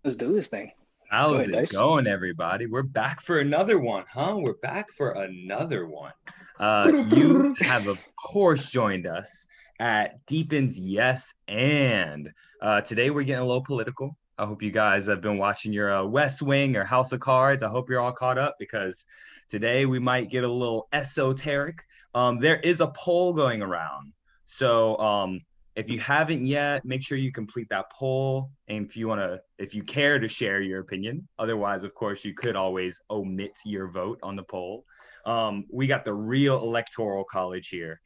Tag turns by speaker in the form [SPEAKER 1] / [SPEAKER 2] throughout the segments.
[SPEAKER 1] Let's do this thing. Go
[SPEAKER 2] How's
[SPEAKER 1] ahead,
[SPEAKER 2] it
[SPEAKER 1] Dice.
[SPEAKER 2] going, everybody? We're back for another one, huh? We're back for another one. You have, of course, joined us at Deepen's Yes and. Today we're getting a little political. I hope you guys have been watching your West Wing or House of Cards. I hope you're all caught up because today we might get a little esoteric. There is a poll going around. So if you haven't yet, make sure you complete that poll. And if you care to share your opinion, otherwise, of course, you could always omit your vote on the poll. We got the real electoral college here.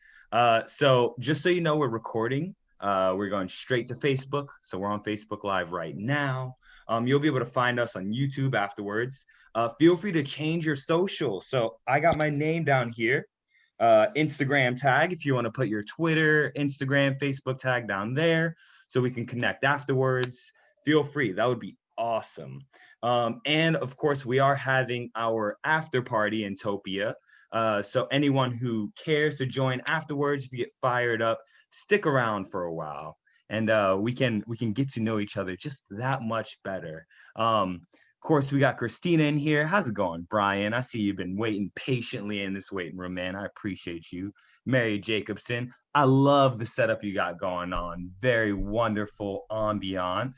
[SPEAKER 2] So just so you know, we're recording. We're going straight to Facebook. So we're on Facebook Live right now. You'll be able to find us on YouTube afterwards. Feel free to change your social. So I got my name down here. Instagram tag if you want to put your Twitter, Instagram, Facebook tag down there so we can connect afterwards. Feel free. That would be awesome. And of course, we are having our after party in Topia. So anyone who cares to join afterwards, if you get fired up, stick around for a while and we can get to know each other just that much better. Of course, we got Christina in here. How's it going, Brian? I see you've been waiting patiently in this waiting room, man. I appreciate you. Mary Jacobson, I love the setup you got going on. Very wonderful ambiance.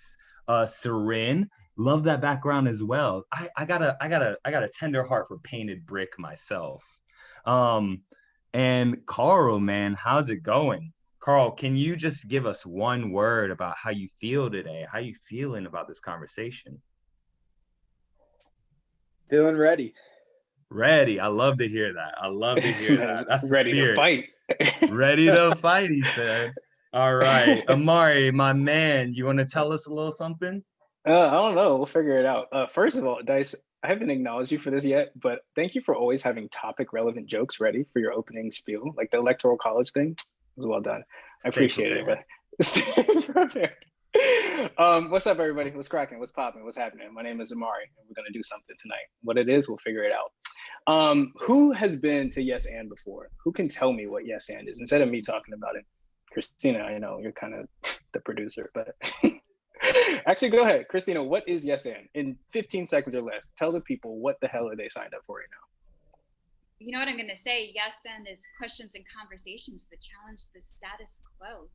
[SPEAKER 2] Sarin, love that background as well. I got a tender heart for painted brick myself. And Carl, man, how's it going? Carl, can you just give us one word about how you feel today? How you feeling about this conversation?
[SPEAKER 3] Feeling ready.
[SPEAKER 2] Ready. I love to hear that. I love to hear that. That's the
[SPEAKER 1] ready to
[SPEAKER 2] spirit.
[SPEAKER 1] fight.
[SPEAKER 2] Ready to fight, he said. All right. Imari, my man, you want to tell us a little something?
[SPEAKER 1] I don't know. We'll figure it out. First of all, Dice, I haven't acknowledged you for this yet, but thank you for always having topic relevant jokes ready for your opening spiel, like the electoral college thing. It was well done. I appreciate it. But stay prepared. What's up, everybody? What's cracking? What's popping? What's happening? My name is Imari, and we're gonna do something tonight. What it is, we'll figure it out. Who has been to Yes and before? Who can tell me what Yes and is instead of me talking about it? Christina, I know you're kind of the producer, but actually, go ahead, Christina. What is Yes and? In 15 seconds or less, tell the people what the hell are they signed up for right now.
[SPEAKER 4] You know what I'm gonna say? Yes and is questions and conversations that challenge the status quo.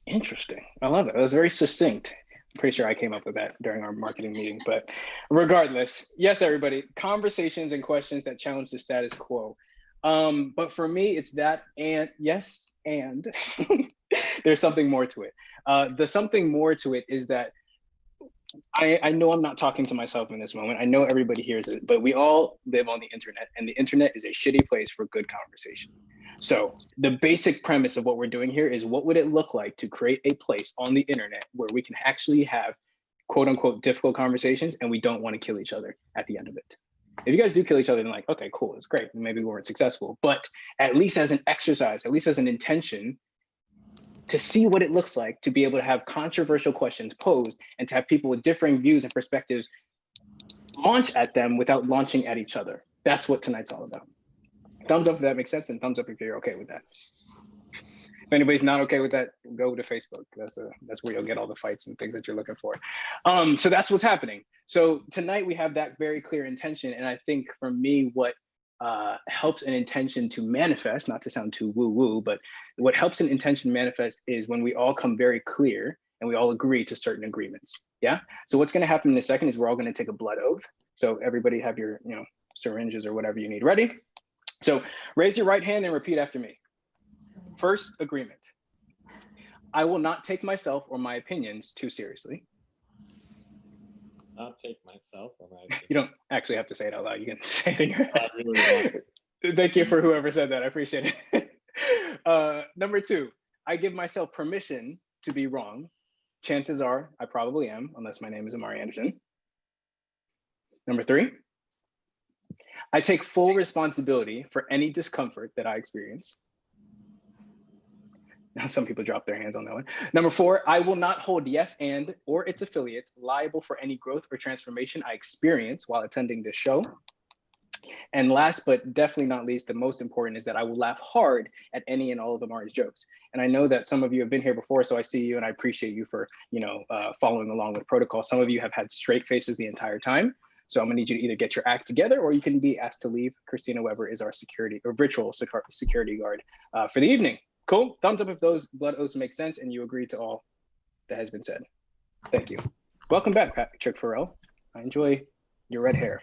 [SPEAKER 1] Interesting. I love it. That was very succinct. I'm pretty sure I came up with that during our marketing meeting, but regardless, yes, everybody, conversations and questions that challenge the status quo. But for me, it's that and yes, and there's something more to it. The something more to it is that I know I'm not talking to myself in this moment. I know everybody hears it, but we all live on the internet, and the internet is a shitty place for good conversation. So the basic premise of what we're doing here is, what would it look like to create a place on the internet where we can actually have quote unquote difficult conversations and we don't want to kill each other at the end of it? If you guys do kill each other, then like, okay, cool, it's great. Maybe we weren't successful, but at least as an exercise, at least as an intention, to see what it looks like to be able to have controversial questions posed and to have people with differing views and perspectives launch at them without launching at each other. That's what tonight's all about. Thumbs up if that makes sense, and thumbs up if you're okay with that. If anybody's not okay with that, go to Facebook. That's where you'll get all the fights and things that you're looking for. So that's what's happening. So tonight we have that very clear intention, and I think for me, what helps an intention to manifest, not to sound too woo-woo, but what helps an intention manifest is when we all come very clear and we all agree to certain agreements. Yeah. So what's going to happen in a second is we're all going to take a blood oath. So everybody have your, syringes or whatever you need ready. So raise your right hand and repeat after me. First agreement: I will not take myself or my opinions too seriously.
[SPEAKER 3] Not take myself or my opinions.
[SPEAKER 1] You don't actually have to say it out loud. You can say it in your head. Really Thank you for whoever said that. I appreciate it. Number two, I give myself permission to be wrong. Chances are I probably am, unless my name is Imari Anderson. Number three, I take full responsibility for any discomfort that I experience. Some people drop their hands on that one. Number four, I will not hold Yes and or its affiliates liable for any growth or transformation I experience while attending this show. And last but definitely not least, the most important is that I will laugh hard at any and all of Imari's jokes. And I know that some of you have been here before, so I see you and I appreciate you for, following along with protocol. Some of you have had straight faces the entire time. So I'm gonna need you to either get your act together or you can be asked to leave. Christina Weber is our virtual security guard for the evening. Cool, thumbs up if those blood oaths make sense and you agree to all that has been said. Thank you. Welcome back, Patrick Farrell. I enjoy your red hair.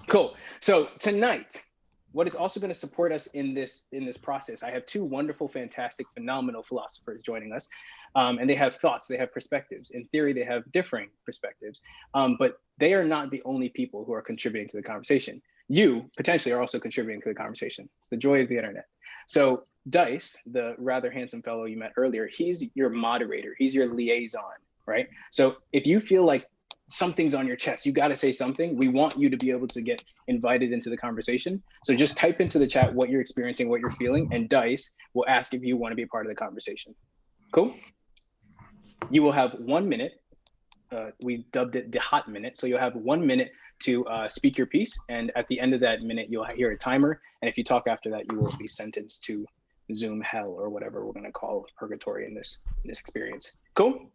[SPEAKER 1] Cool. So tonight, what is also going to support us in this process, I have two wonderful, fantastic, phenomenal philosophers joining us, and they have thoughts, they have perspectives. In theory, they have differing perspectives, but they are not the only people who are contributing to the conversation. You potentially are also contributing to the conversation. It's the joy of the internet. So Dice, the rather handsome fellow you met earlier, he's your moderator, he's your liaison, right? So if you feel like something's on your chest, you got to say something. We want you to be able to get invited into the conversation. So just type into the chat what you're experiencing, what you're feeling, and Dice will ask if you want to be a part of the conversation. Cool? You will have 1 minute. We dubbed it the hot minute. So you'll have 1 minute to speak your piece. And at the end of that minute, you'll hear a timer. And if you talk after that, you will be sentenced to Zoom hell or whatever we're going to call purgatory in this experience. Cool?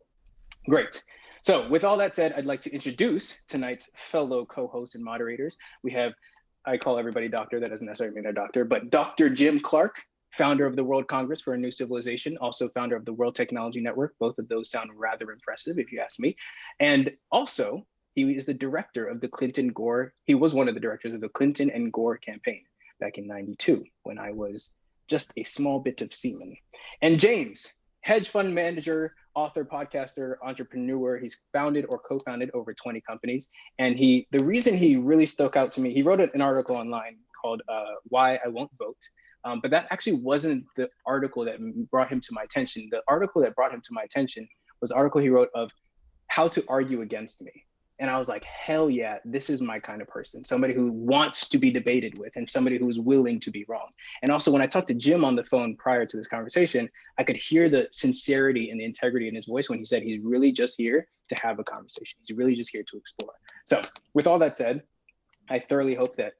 [SPEAKER 1] Great. So with all that said, I'd like to introduce tonight's fellow co-hosts and moderators. We have, I call everybody doctor, that doesn't necessarily mean they're doctor, but Dr. Jim Clark, founder of the World Congress for a New Civilization, also founder of the World Technology Network. Both of those sound rather impressive, if you ask me. And also, he is the director of the he was one of the directors of the Clinton and Gore campaign back in '92, when I was just a small bit of semen. And James, hedge fund manager, author, podcaster, entrepreneur. He's founded or co-founded over 20 companies. And the reason he really stuck out to me, he wrote an article online called Why I Won't Vote. But that actually wasn't the article that brought him to my attention. The article that brought him to my attention was an article he wrote of how to argue against me. And I was like, hell yeah, this is my kind of person. Somebody who wants to be debated with and somebody who's willing to be wrong. And also when I talked to Jim on the phone prior to this conversation, I could hear the sincerity and the integrity in his voice when he said he's really just here to have a conversation. He's really just here to explore. So with all that said, I thoroughly hope that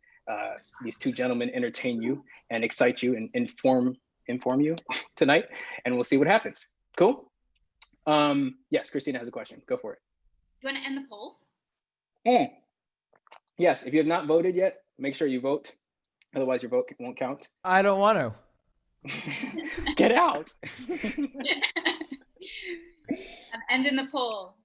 [SPEAKER 1] these two gentlemen entertain you and excite you and inform you tonight, and we'll see what happens. Cool? Yes, Christina has a question. Go for it.
[SPEAKER 4] Do you want to end the poll?
[SPEAKER 1] Yes, if you have not voted yet, make sure you vote. Otherwise, your vote won't count.
[SPEAKER 5] I don't want to.
[SPEAKER 1] Get out.
[SPEAKER 4] I'm ending the poll.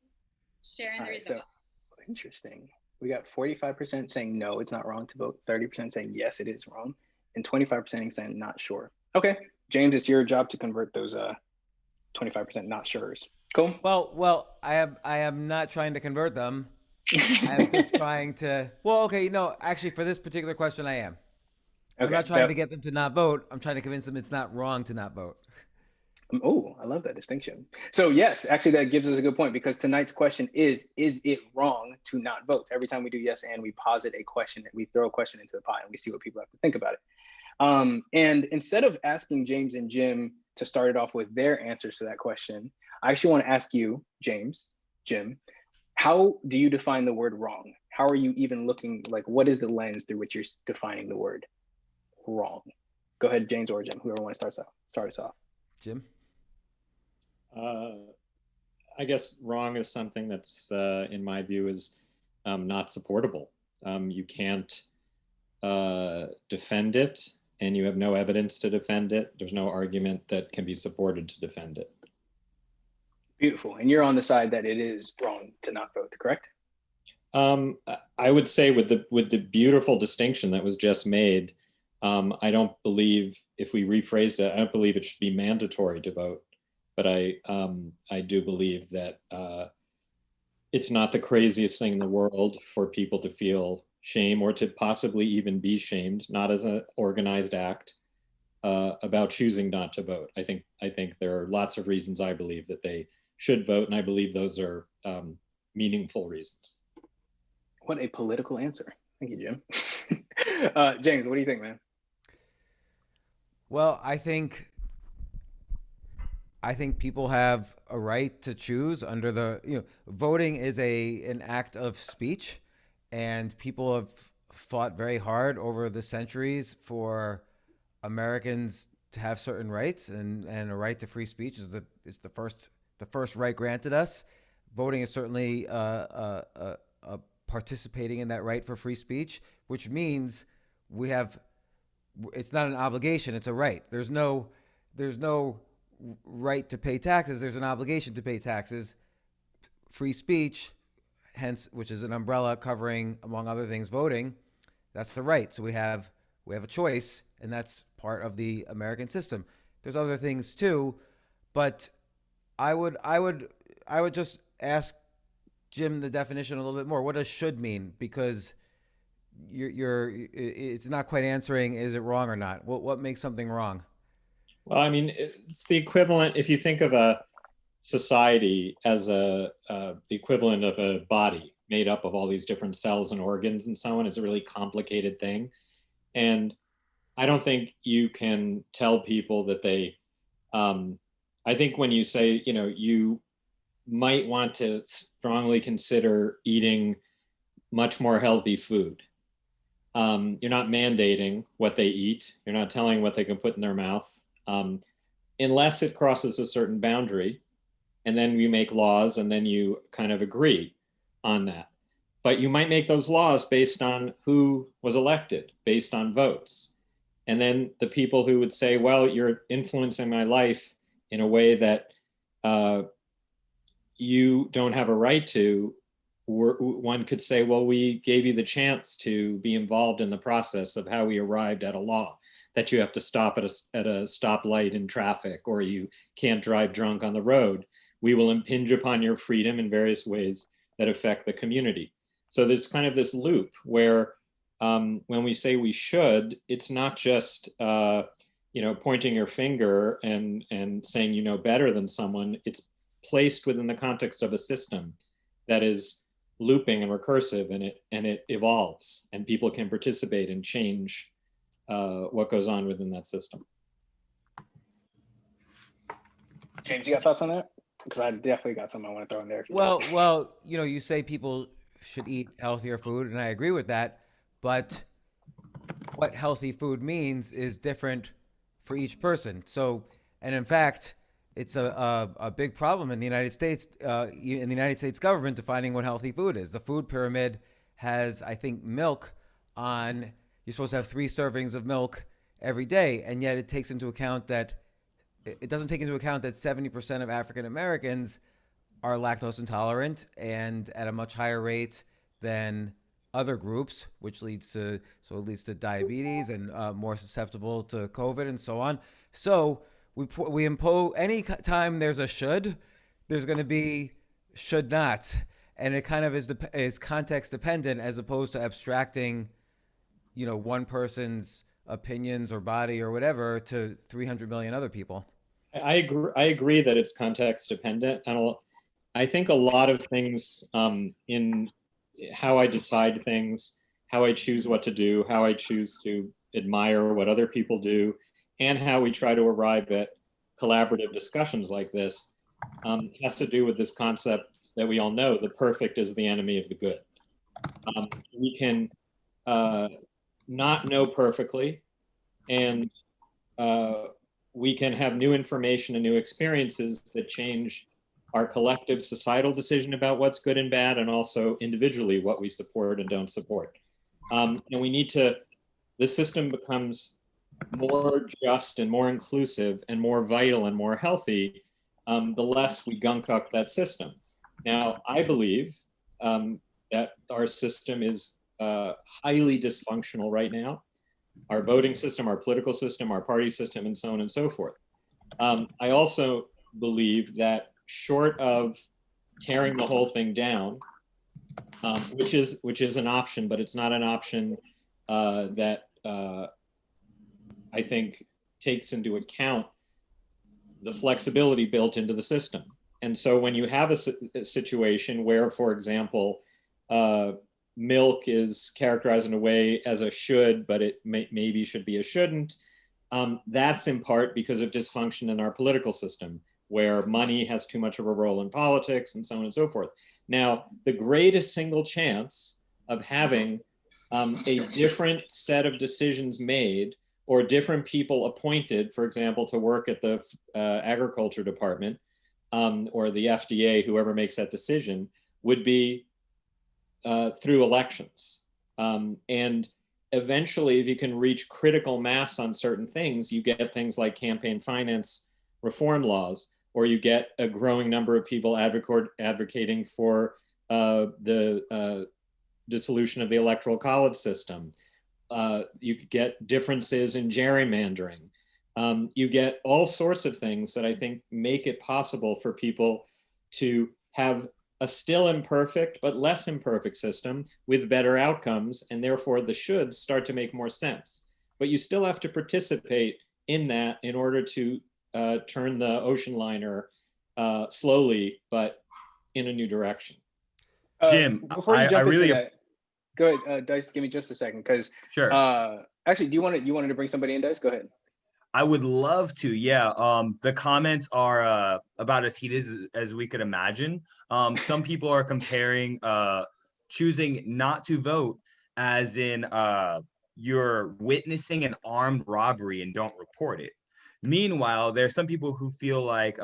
[SPEAKER 4] Sharing the results.
[SPEAKER 1] So, interesting. We got 45% saying no, it's not wrong to vote. 30% saying yes, it is wrong. And 25% saying not sure. Okay, James, it's your job to convert those 25% not sure's. Cool.
[SPEAKER 5] Well, I am not trying to convert them. I'm just trying to. Well, okay, no, actually, for this particular question, I am. Okay, I'm not trying to get them to not vote. I'm trying to convince them it's not wrong to not vote.
[SPEAKER 1] Oh, I love that distinction. So yes, actually, that gives us a good point because tonight's question is it wrong to not vote? Every time we do yes and we posit a question, we throw a question into the pot and we see what people have to think about it. And instead of asking James and Jim to start it off with their answers to that question, I actually want to ask you, Jim, how do you define the word wrong? How are you even looking, like, what is the lens through which you're defining the word wrong? Go ahead, James or Jim, whoever wants to start us off.
[SPEAKER 5] Jim?
[SPEAKER 3] I guess wrong is something that's, in my view, is not supportable. You can't defend it, and you have no evidence to defend it. There's no argument that can be supported to defend it.
[SPEAKER 1] Beautiful. And you're on the side that it is wrong to not vote, correct?
[SPEAKER 3] I would say with the beautiful distinction that was just made, I don't believe, if we rephrased it, I don't believe it should be mandatory to vote. But I do believe that it's not the craziest thing in the world for people to feel shame or to possibly even be shamed, not as an organized act, about choosing not to vote. I think there are lots of reasons I believe that they should vote, and I believe those are meaningful reasons.
[SPEAKER 1] What a political answer. Thank you, Jim. James, what do you think, man?
[SPEAKER 5] Well, I think people have a right to choose under the, voting is an act of speech, and people fought very hard over the centuries for Americans to have certain rights, and a right to free speech is the first right granted us. Voting is certainly participating in that right for free speech, which means we have, it's not an obligation, it's a right. There's no right to pay taxes, there's an obligation to pay taxes. Free speech, hence, which is an umbrella covering, among other things, voting, that's the right. So we have a choice, and that's part of the American system. There's other things too, but I would just ask Jim the definition a little bit more. What does should mean? Because it's not quite answering, is it wrong or not? What makes something wrong?
[SPEAKER 3] Well, I mean, it's the equivalent, if you think of a society as the equivalent of a body made up of all these different cells and organs and so on. It's a really complicated thing. And I don't think you can tell people that they, I think when you say, you know, you might want to strongly consider eating much more healthy food. You're not mandating what they eat. You're not telling what they can put in their mouth, unless it crosses a certain boundary. And then you make laws, and then you kind of agree on that. But you might make those laws based on who was elected, based on votes. And then the people who would say, well, you're influencing my life in a way that you don't have a right to, one could say, well, we gave you the chance to be involved in the process of how we arrived at a law, that you have to stop at a stoplight in traffic, or you can't drive drunk on the road. We will impinge upon your freedom in various ways that affect the community. So there's kind of this loop where when we say we should, it's not just pointing your finger and saying you know better than someone. It's placed within the context of a system that is looping and recursive, and it evolves, and people can participate and change what goes on within that system.
[SPEAKER 1] James, you got thoughts on that? Because I definitely got something I want to throw in there.
[SPEAKER 5] Well, you say people should eat healthier food, and I agree with that. But what healthy food means is different for each person. So, and in fact, it's a big problem in the United States, in the United States government, defining what healthy food is. The food pyramid has, I think, milk on. You're supposed to have 3 servings of milk every day, and yet it takes into account that it doesn't take into account that 70% of African Americans are lactose intolerant, and at a much higher rate than other groups, which leads to diabetes and more susceptible to COVID and so on. So we impose, any time there's a should, there's going to be should not, and it kind of is context dependent, as opposed to abstracting, one person's opinions or body or whatever to 300 million other people.
[SPEAKER 3] I agree that it's context dependent, and I think a lot of things in how I decide things, how I choose what to do, how I choose to admire what other people do, and how we try to arrive at collaborative discussions like this has to do with this concept that we all know: the perfect is the enemy of the good. We can not know perfectly, and we can have new information and new experiences that change our collective societal decision about what's good and bad, and also individually what we support and don't support. And we need to, the system becomes more just and more inclusive and more vital and more healthy the less we gunk up that system. Now, I believe that our system is highly dysfunctional right now. Our voting system, our political system, our party system, and so on and so forth. I also believe that short of tearing the whole thing down, which is an option, but it's not an option that I think takes into account the flexibility built into the system. And so when you have a situation where, for example, milk is characterized in a way as a should, but it maybe should be a shouldn't, that's in part because of dysfunction in our political system, where money has too much of a role in politics and so on and so forth. Now, the greatest single chance of having a different set of decisions made, or different people appointed, for example, to work at the agriculture department or the FDA, whoever makes that decision, would be through elections. And eventually, if you can reach critical mass on certain things, you get things like campaign finance reform laws, or you get a growing number of people advocating for the dissolution of the electoral college system. You get differences in gerrymandering. You get all sorts of things that I think make it possible for people to have a still imperfect but less imperfect system with better outcomes, and therefore the shoulds start to make more sense. But you still have to participate in that in order to turn the ocean liner slowly but in a new direction.
[SPEAKER 2] Jim,
[SPEAKER 1] before you jump
[SPEAKER 2] I really
[SPEAKER 1] into that, go ahead, Dice. Give me just a second, because
[SPEAKER 2] sure.
[SPEAKER 1] Actually, you wanted to bring somebody in, Dice? Go ahead.
[SPEAKER 2] I would love to. Yeah. The comments are about as heated as we could imagine. Some people are comparing choosing not to vote as in you're witnessing an armed robbery and don't report it. Meanwhile, there's some people who feel like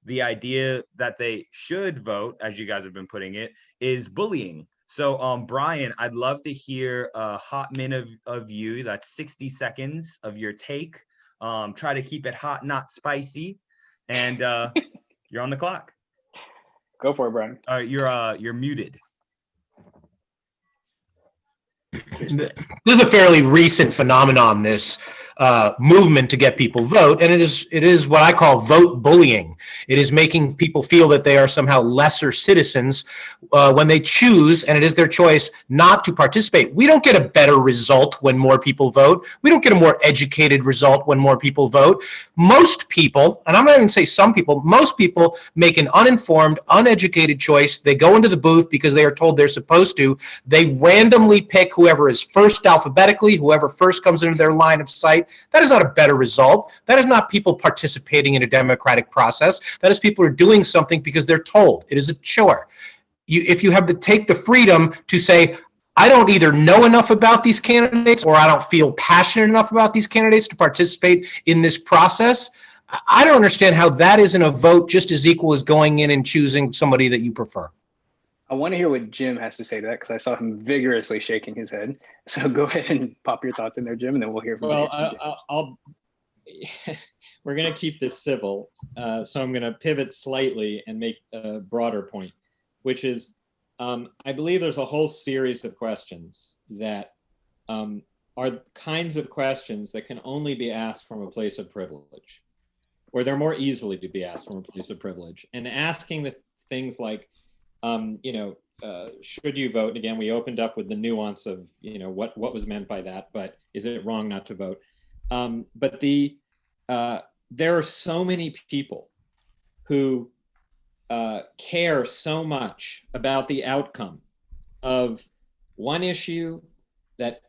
[SPEAKER 2] the idea that they should vote, as you guys have been putting it, is bullying. So, Brian, I'd love to hear a hot minute of you. That's 60 seconds of your take. Try to keep it hot, not spicy, and you're on the clock.
[SPEAKER 1] Go for it, Brian.
[SPEAKER 2] All right, you're muted.
[SPEAKER 6] This is a fairly recent phenomenon, this movement to get people vote, and it is what I call vote bullying. It is making people feel that they are somehow lesser citizens when they choose, and it is their choice, not to participate. We don't get a better result when more people vote. We don't get a more educated result when more people vote. Most people, and I'm not even saying some people, most people make an uninformed, uneducated choice. They go into the booth because they are told they're supposed to. They randomly pick whoever is first alphabetically, whoever first comes into their line of sight. That is not a better result. That is not people participating in a democratic process. That is people who are doing something because they're told. It is a chore. If you have to take the freedom to say, I don't either know enough about these candidates or I don't feel passionate enough about these candidates to participate in this process, I don't understand how that isn't a vote just as equal as going in and choosing somebody that you prefer.
[SPEAKER 1] I want to hear what Jim has to say to that, because I saw him vigorously shaking his head. So go ahead and pop your thoughts in there, Jim, and then we'll hear from you.
[SPEAKER 3] Well, we're going to keep this civil, so I'm going to pivot slightly and make a broader point, which is I believe there's a whole series of questions that are kinds of questions that can only be asked from a place of privilege, or they're more easily to be asked from a place of privilege. And asking the things like, should you vote? And again, we opened up with the nuance of, what was meant by that, but is it wrong not to vote? But there are so many people who care so much about the outcome of one issue that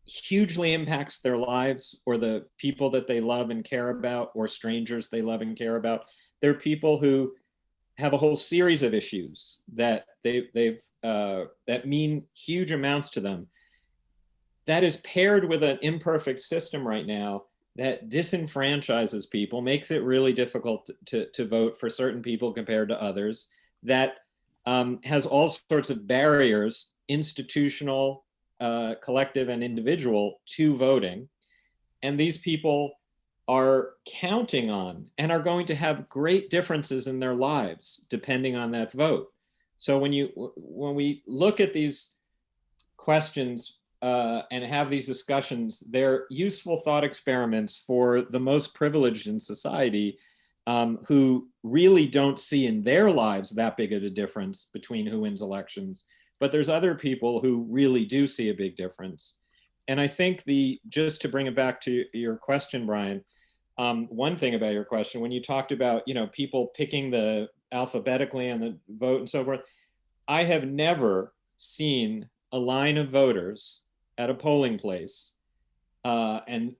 [SPEAKER 3] hugely impacts their lives, or the people that they love and care about, or strangers they love and care about. There are people who have a whole series of issues that that mean huge amounts to them. That is paired with an imperfect system right now that disenfranchises people, makes it really difficult to vote for certain people compared to others, that has all sorts of barriers, institutional, collective, and individual, to voting. And these people are counting on and are going to have great differences in their lives depending on that vote. So when we look at these questions and have these discussions, they're useful thought experiments for the most privileged in society, who really don't see in their lives that big of a difference between who wins elections. But there's other people who really do see a big difference. And I think just to bring it back to your question, Brian, one thing about your question, when you talked about, people picking the alphabetically on the vote and so forth, I have never seen a line of voters at a polling place, and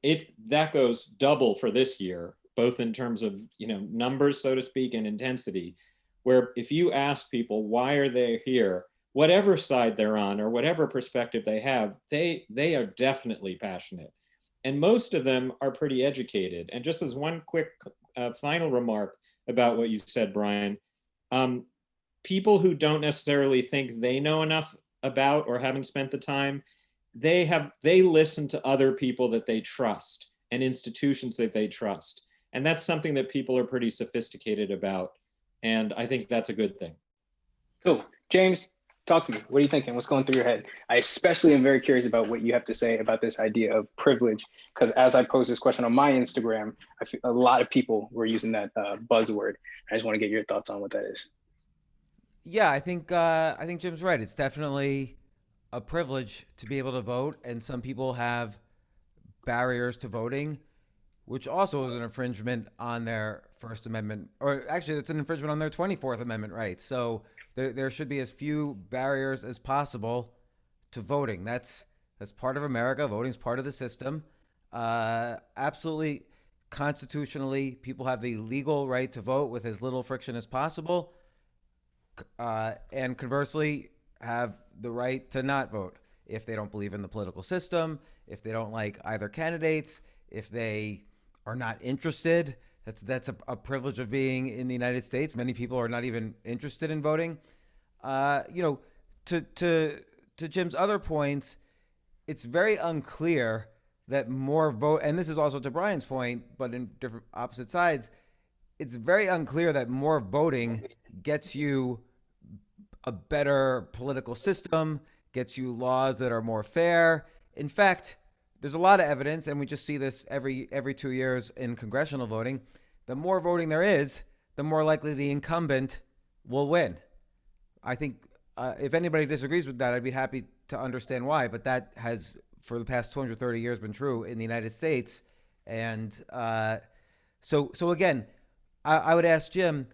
[SPEAKER 3] that goes double for this year, both in terms of numbers, so to speak, and intensity, where if you ask people why are they here, whatever side they're on or whatever perspective they have, they are definitely passionate. And most of them are pretty educated. And just as one quick final remark about what you said, Brian, people who don't necessarily think they know enough about or haven't spent the time, they listen to other people that they trust and institutions that they trust. And that's something that people are pretty sophisticated about. And I think that's a good thing.
[SPEAKER 1] Cool. James, talk to me. What are you thinking? What's going through your head? I especially am very curious about what you have to say about this idea of privilege, because as I posed this question on my Instagram, I feel a lot of people were using that buzzword. I just want to get your thoughts on what that is.
[SPEAKER 5] Yeah, I think Jim's right. It's definitely a privilege to be able to vote, and some people have barriers to voting, which also is an infringement on their First Amendment, or actually, it's an infringement on their 24th Amendment rights. So there should be as few barriers as possible to voting. That's part of America. Voting is part of the system. Absolutely, constitutionally, people have the legal right to vote with as little friction as possible. And conversely, have the right to not vote if they don't believe in the political system, if they don't like either candidates, if they are not interested. That's a privilege of being in the United States. Many people are not even interested in voting. To Jim's other points, it's very unclear that more vote, and this is also to Brian's point, but in different opposite sides, it's very unclear that more voting gets you a better political system, gets you laws that are more fair. In fact, there's a lot of evidence, and we just see this every 2 years in congressional voting. The more voting there is, the more likely the incumbent will win. I think if anybody disagrees with that, I'd be happy to understand why, but that has, for the past 230 years, been true in the United States. And so again, I would ask Jim,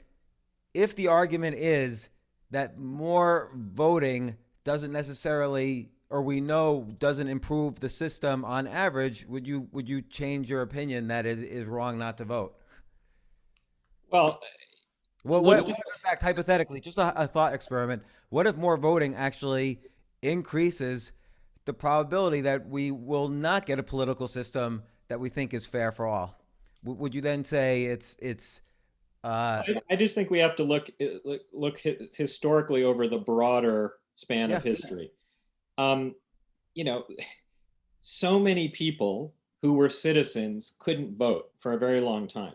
[SPEAKER 5] if the argument is that more voting doesn't necessarily, or we know doesn't improve the system on average, would you change your opinion that it is wrong not to vote?
[SPEAKER 3] Well,
[SPEAKER 5] what in fact, hypothetically, just a thought experiment, what if more voting actually increases the probability that we will not get a political system that we think is fair for all? Would you then say it's
[SPEAKER 3] I just think we have to look historically over the broader span of history. So many people who were citizens couldn't vote for a very long time.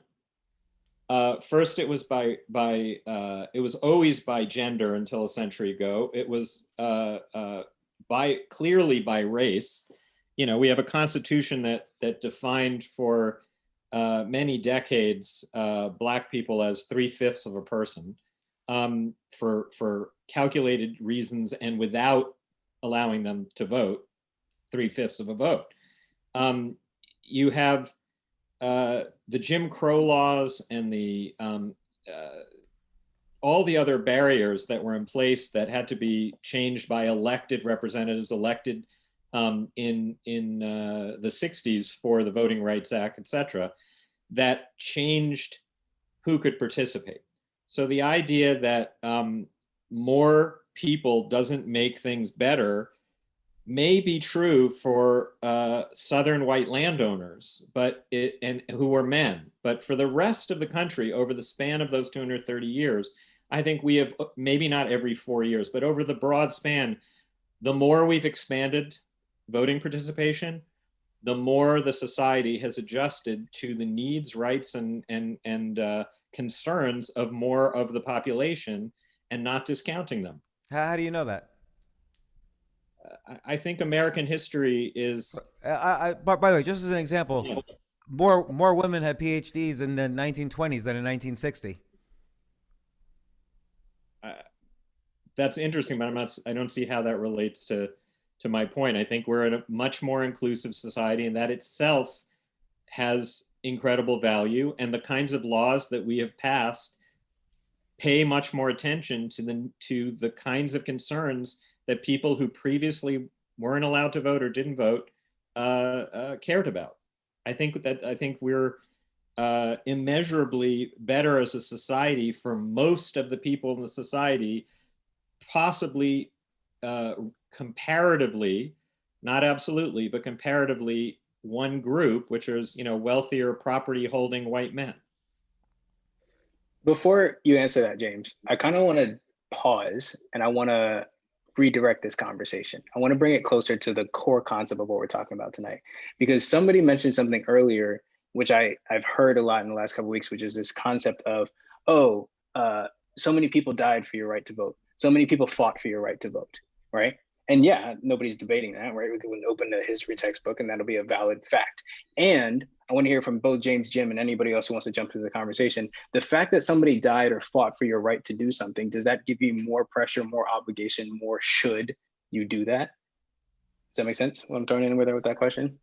[SPEAKER 3] First, it was it was always by gender until a century ago. It was clearly by race. We have a constitution that defined for many decades Black people as 3/5 of a person for calculated reasons and without allowing them to vote 3/5 of a vote. You have the Jim Crow laws and all the other barriers that were in place that had to be changed by elected representatives elected in the 60s for the Voting Rights Act, et cetera, that changed who could participate. So the idea that more people doesn't make things better may be true for Southern white landowners, and who were men. But for the rest of the country, over the span of those 230 years, I think we have, maybe not every 4 years, but over the broad span, the more we've expanded voting participation, the more the society has adjusted to the needs, rights, and concerns of more of the population, and not discounting them.
[SPEAKER 5] How do you know that?
[SPEAKER 3] I think American history is.
[SPEAKER 5] By the way, just as an example, more women had PhDs in the 1920s than in 1960.
[SPEAKER 3] That's interesting, but I don't see how that relates to my point. I think we're in a much more inclusive society, and that itself has incredible value. And the kinds of laws that we have passed pay much more attention to the kinds of concerns that people who previously weren't allowed to vote or didn't vote cared about. I think we're immeasurably better as a society for most of the people in the society, possibly comparatively, not absolutely, but comparatively one group, which is, wealthier property holding white men.
[SPEAKER 1] Before you answer that, James, I kind of want to pause and I want to redirect this conversation. I want to bring it closer to the core concept of what we're talking about tonight, because somebody mentioned something earlier, which I've heard a lot in the last couple of weeks, which is this concept of, so many people died for your right to vote. So many people fought for your right to vote, right? And yeah, nobody's debating that, right? We can open a history textbook and that'll be a valid fact. And I want to hear from both James, Jim, and anybody else who wants to jump into the conversation. The fact that somebody died or fought for your right to do something, does that give you more pressure, more obligation, more should you do that? Does that make sense? What I'm throwing in with that question?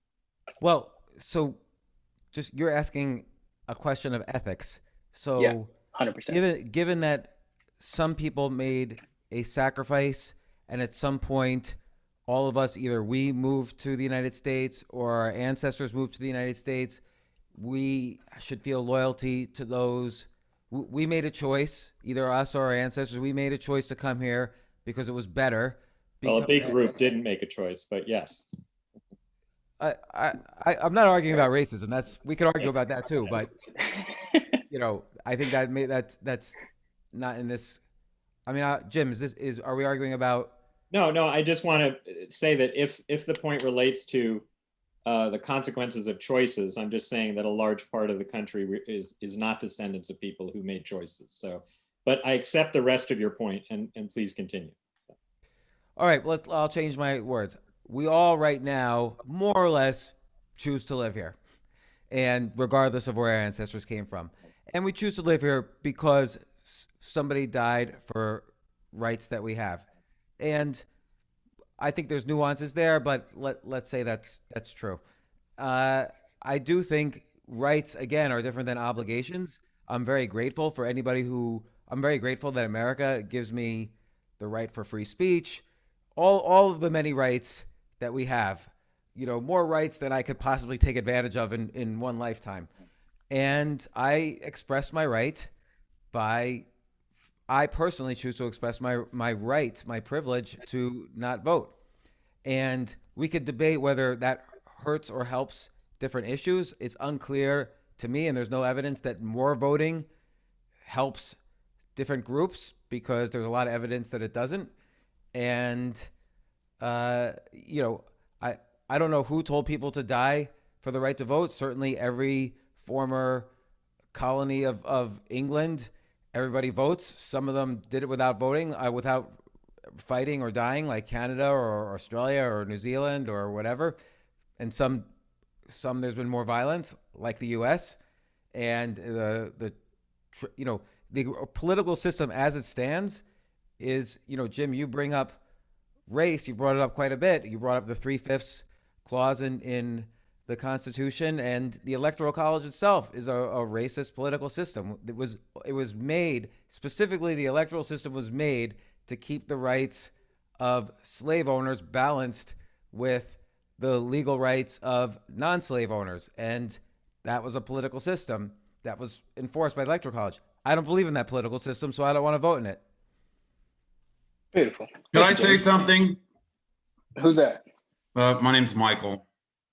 [SPEAKER 5] Well, so just you're asking a question of ethics. So
[SPEAKER 1] yeah, 100%.
[SPEAKER 5] Given that some people made a sacrifice, and at some point, all of us, either we moved to the United States or our ancestors moved to the United States, we should feel loyalty to those. We made a choice, either us or our ancestors, we made a choice to come here because it was better.
[SPEAKER 3] Well, a big group didn't make a choice, but yes.
[SPEAKER 5] I'm not arguing about racism. We could argue about that too, but I think that's not in this. I mean, Jim, are we arguing about?
[SPEAKER 3] No, I just want to say that if the point relates to the consequences of choices, I'm just saying that a large part of the country is not descendants of people who made choices. So, but I accept the rest of your point, and please continue.
[SPEAKER 5] All right, I'll change my words. We all right now, more or less, choose to live here, and regardless of where our ancestors came from. And we choose to live here because somebody died for rights that we have. And I think there's nuances there, but let's say that's true. I do think rights, again, are different than obligations. I'm very grateful that America gives me the right for free speech, all of the many rights that we have, more rights than I could possibly take advantage of in one lifetime. And I express my right I personally choose to express my right, my privilege to not vote. And we could debate whether that hurts or helps different issues. It's unclear to me, and there's no evidence that more voting helps different groups, because there's a lot of evidence that it doesn't. And, I don't know who told people to die for the right to vote. Certainly every former colony of England, everybody votes. Some of them did it without voting, without fighting or dying, like Canada or Australia or New Zealand or whatever. And some there's been more violence, like the U.S. And the political system as it stands is, Jim, you bring up race. You brought it up quite a bit. You brought up the 3/5 clause in the Constitution, and the Electoral College itself is a racist political system. It was made, specifically the electoral system was made to keep the rights of slave owners balanced with the legal rights of non-slave owners. And that was a political system that was enforced by the Electoral College. I don't believe in that political system, so I don't want to vote in it.
[SPEAKER 1] Beautiful.
[SPEAKER 7] Can I say something?
[SPEAKER 1] Who's that?
[SPEAKER 7] My name's Michael.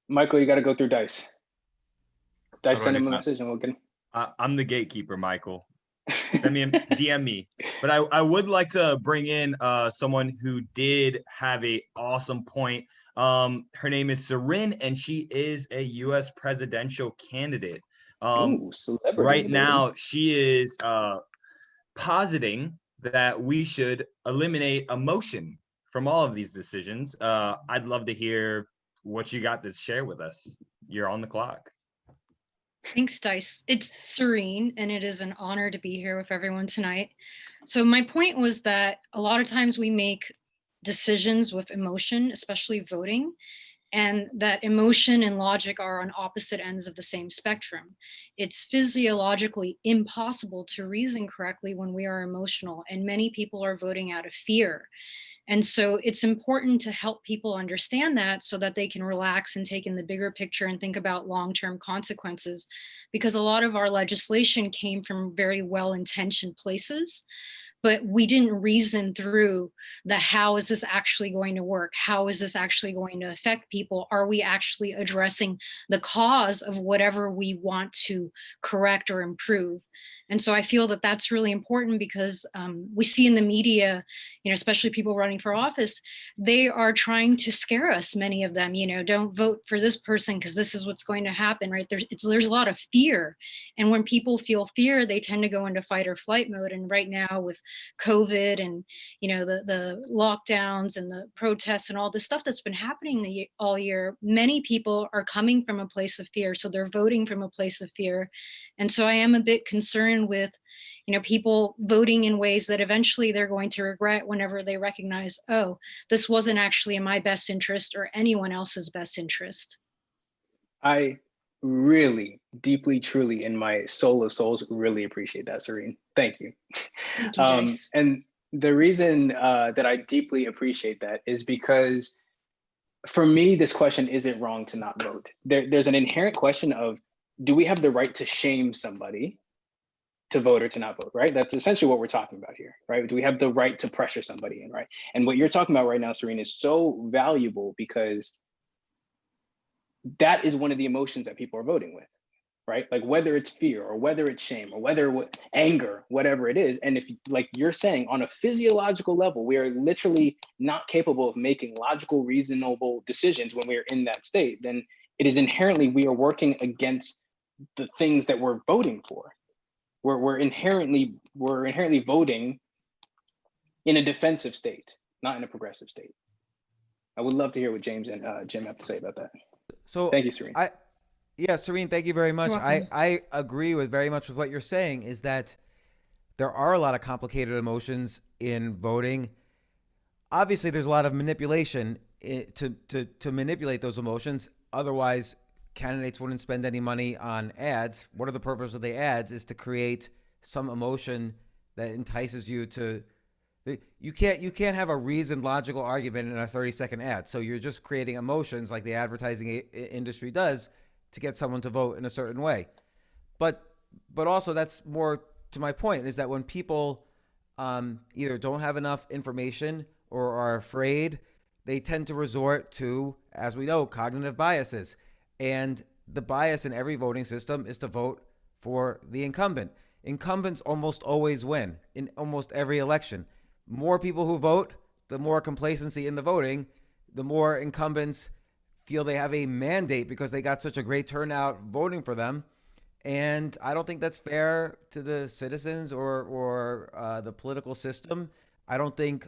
[SPEAKER 1] Michael, you got to go through Dice. Dice, send him a message and we'll get him.
[SPEAKER 2] I'm the gatekeeper, Michael. Send me DM me. But I would like to bring in someone who did have a awesome point. Her name is Sarin, and she is a U.S. presidential candidate.
[SPEAKER 1] Celebrity.
[SPEAKER 2] Right now, she is positing that we should eliminate emotion from all of these decisions. I'd love to hear what you got to share with us. You're on the clock.
[SPEAKER 8] Thanks, Dice. It's Serene, and it is an honor to be here with everyone tonight. So my point was that a lot of times we make decisions with emotion, especially voting, and that emotion and logic are on opposite ends of the same spectrum. It's physiologically impossible to reason correctly when we are emotional, and many people are voting out of fear. And so it's important to help people understand that so that they can relax and take in the bigger picture and think about long-term consequences, because a lot of our legislation came from very well-intentioned places. but we didn't reason through the how is this actually going to work? How is this actually going to affect people? Are we actually addressing the cause of whatever we want to correct or improve? And so I feel that that's really important because we see in the media, especially people running for office, they are trying to scare us, many of them, don't vote for this person because this is what's going to happen, right? There's a lot of fear. And when people feel fear, they tend to go into fight or flight mode. And right now with COVID and, the lockdowns and the protests and all this stuff that's been happening all year, many people are coming from a place of fear. So they're voting from a place of fear. And so I am a bit concerned with, people voting in ways that eventually they're going to regret whenever they recognize, oh, this wasn't actually in my best interest or anyone else's best interest.
[SPEAKER 1] I really deeply, truly, in my soul of souls, really appreciate that, Serene. Thank you.
[SPEAKER 8] Thank you, Dice.
[SPEAKER 1] And the reason that I deeply appreciate that is because for me, this question isn't wrong to not vote. There's an inherent question of, do we have the right to shame somebody to vote or to not vote, right? That's essentially what we're talking about here, right? Do we have the right to pressure somebody in, right? And what you're talking about right now, Serena, is so valuable because that is one of the emotions that people are voting with, right? Like whether it's fear or whether it's shame or whether anger, whatever it is. And if, like you're saying, on a physiological level, we are literally not capable of making logical, reasonable decisions when we are in that state, then it is inherently, we are working against the things that we're voting for. We're inherently voting in a defensive state, not in a progressive state. I would love to hear what James and Jim have to say about that.
[SPEAKER 5] So
[SPEAKER 1] thank you, Serene.
[SPEAKER 5] Serene, thank you very much. I agree with very much with what you're saying, is that there are a lot of complicated emotions in voting. Obviously, there's a lot of manipulation to manipulate those emotions. Otherwise, candidates wouldn't spend any money on ads. What are the purpose of the ads? Is to create some emotion that entices you to. You can't have a reasoned, logical argument in a 30-second ad. So you're just creating emotions like the advertising industry does to get someone to vote in a certain way. But also, that's more to my point, is that when people either don't have enough information or are afraid, they tend to resort to, as we know, cognitive biases. And the bias in every voting system is to vote for the incumbent. Incumbents almost always win in almost every election. More people who vote, the more complacency in the voting, the more incumbents feel they have a mandate because they got such a great turnout voting for them. And I don't think that's fair to the citizens or the political system. I don't think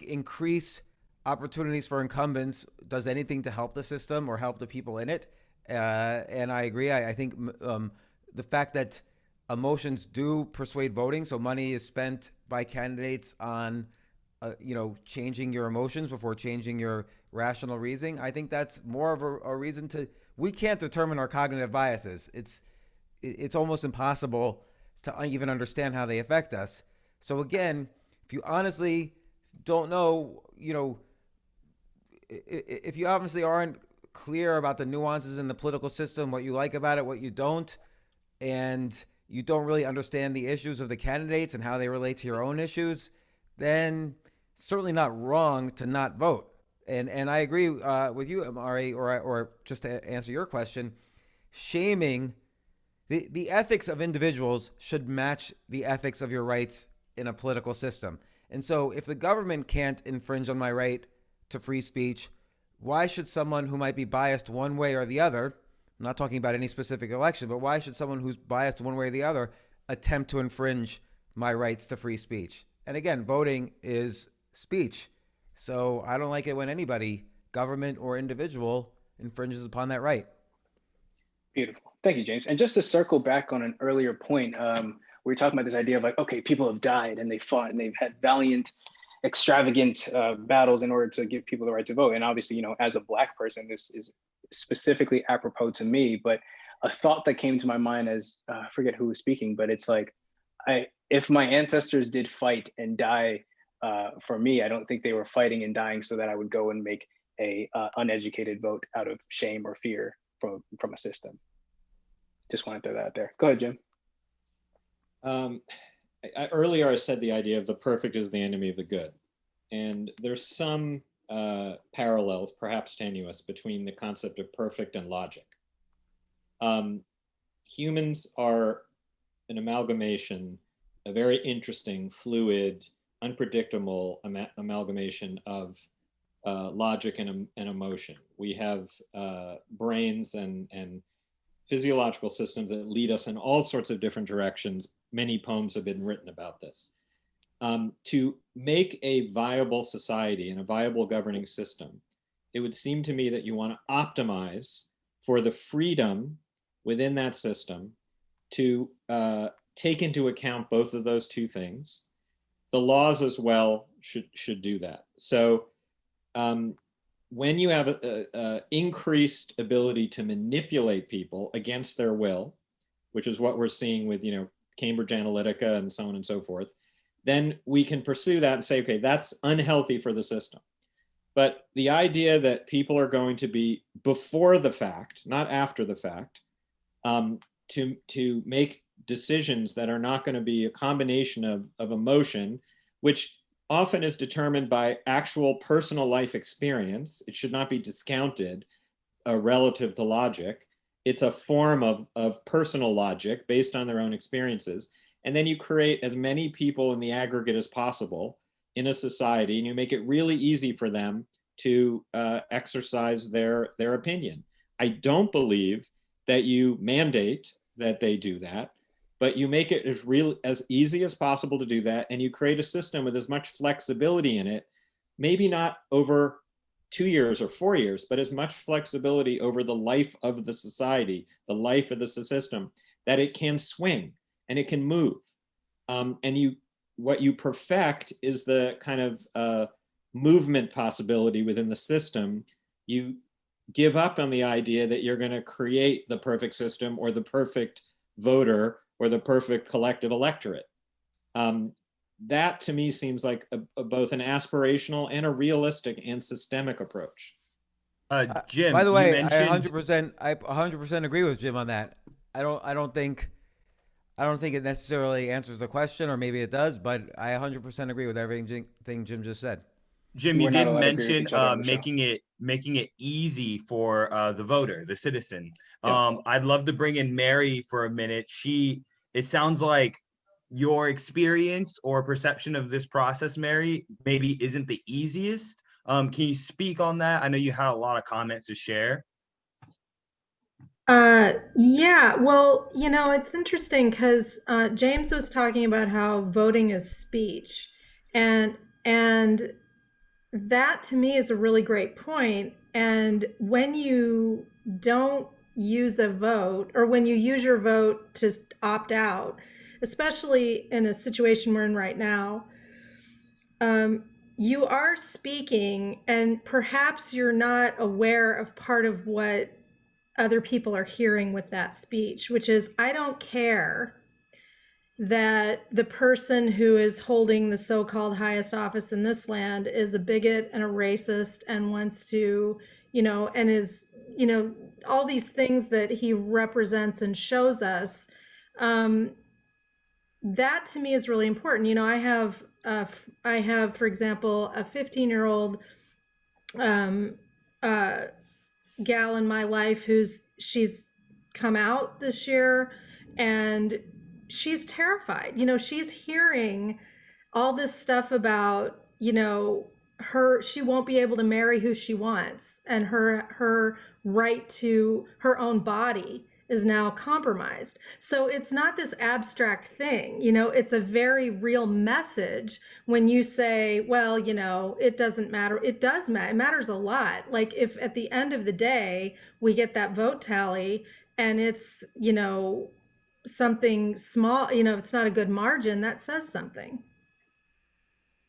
[SPEAKER 5] increase opportunities for incumbents does anything to help the system or help the people in it. And I agree. I think the fact that emotions do persuade voting, so money is spent by candidates on, changing your emotions before changing your rational reasoning. I think that's more of a reason to. We can't determine our cognitive biases. It's almost impossible to even understand how they affect us. So again, if you honestly don't know, if you obviously aren't clear about the nuances in the political system, what you like about it, what you don't, and you don't really understand the issues of the candidates and how they relate to your own issues, then certainly not wrong to not vote. And I agree with you, Imari, or just to answer your question, shaming, the ethics of individuals should match the ethics of your rights in a political system. And so if the government can't infringe on my right to free speech, why should someone who might be biased one way or the other, I'm not talking about any specific election, but why should someone who's biased one way or the other attempt to infringe my rights to free speech? And again, voting is speech. So I don't like it when anybody, government or individual, infringes upon that right.
[SPEAKER 1] Beautiful. Thank you, James. And just to circle back on an earlier point, we were talking about this idea of like, okay, people have died and they fought and they've had valiant, extravagant battles in order to give people the right to vote. And obviously, as a Black person, this is specifically apropos to me, but a thought that came to my mind as, I forget who was speaking, but it's like, if my ancestors did fight and die for me, I don't think they were fighting and dying so that I would go and make a uneducated vote out of shame or fear from a system. Just want to throw that out there. Go ahead, Jim.
[SPEAKER 3] earlier I said the idea of the perfect is the enemy of the good. And there's some parallels, perhaps tenuous, between the concept of perfect and logic. Humans are an amalgamation, a very interesting, fluid, unpredictable amalgamation of logic and emotion. We have brains and physiological systems that lead us in all sorts of different directions. Many poems have been written about this. To make a viable society and a viable governing system, it would seem to me that you want to optimize for the freedom within that system to take into account both of those two things. The laws as well should do that. So when you have a increased ability to manipulate people against their will, which is what we're seeing with, Cambridge Analytica and so on and so forth, then we can pursue that and say, okay, that's unhealthy for the system. But the idea that people are going to be before the fact, not after the fact, to make decisions that are not going to be a combination of emotion, which often is determined by actual personal life experience. It should not be discounted relative to logic. It's a form of personal logic based on their own experiences. And then you create as many people in the aggregate as possible in a society, and you make it really easy for them to exercise their opinion. I don't believe that you mandate that they do that, but you make it as easy as possible to do that, and you create a system with as much flexibility in it, maybe not over 2 years or 4 years, but as much flexibility over the life of the society, the life of the system, that it can swing and it can move. And what you perfect is the kind of movement possibility within the system. You give up on the idea that you're going to create the perfect system or the perfect voter or the perfect collective electorate. That to me seems like both an aspirational and a realistic and systemic approach.
[SPEAKER 2] Jim,
[SPEAKER 5] by the way,
[SPEAKER 2] you mentioned...
[SPEAKER 5] I 100% agree with Jim on that. I don't think it necessarily answers the question, or maybe it does, but I 100% agree with everything Jim just said.
[SPEAKER 2] Jim, you did mention
[SPEAKER 1] making
[SPEAKER 2] it easy for the voter, the citizen.
[SPEAKER 3] Yeah.
[SPEAKER 2] I'd love to bring in Mary for a minute. It sounds like your experience or perception of this process, Mary, maybe isn't the easiest. Can you speak on that? I know you had a lot of comments to share.
[SPEAKER 9] Yeah, well, it's interesting because James was talking about how voting is speech, and that to me is a really great point. And when you don't use a vote, or when you use your vote to opt out, especially in a situation we're in right now, you are speaking, and perhaps you're not aware of part of what other people are hearing with that speech, which is, I don't care that the person who is holding the so-called highest office in this land is a bigot and a racist and wants to, and is, all these things that he represents and shows us. That to me is really important. I have, for example, a 15-year-old gal in my life she's come out this year, and she's terrified. She's hearing all this stuff about, she won't be able to marry who she wants, and her right to her own body is now compromised. So it's not this abstract thing, it's a very real message when you say, well, it doesn't matter. It does matter. It matters a lot. Like, if at the end of the day, we get that vote tally and it's, something small, it's not a good margin, that says something.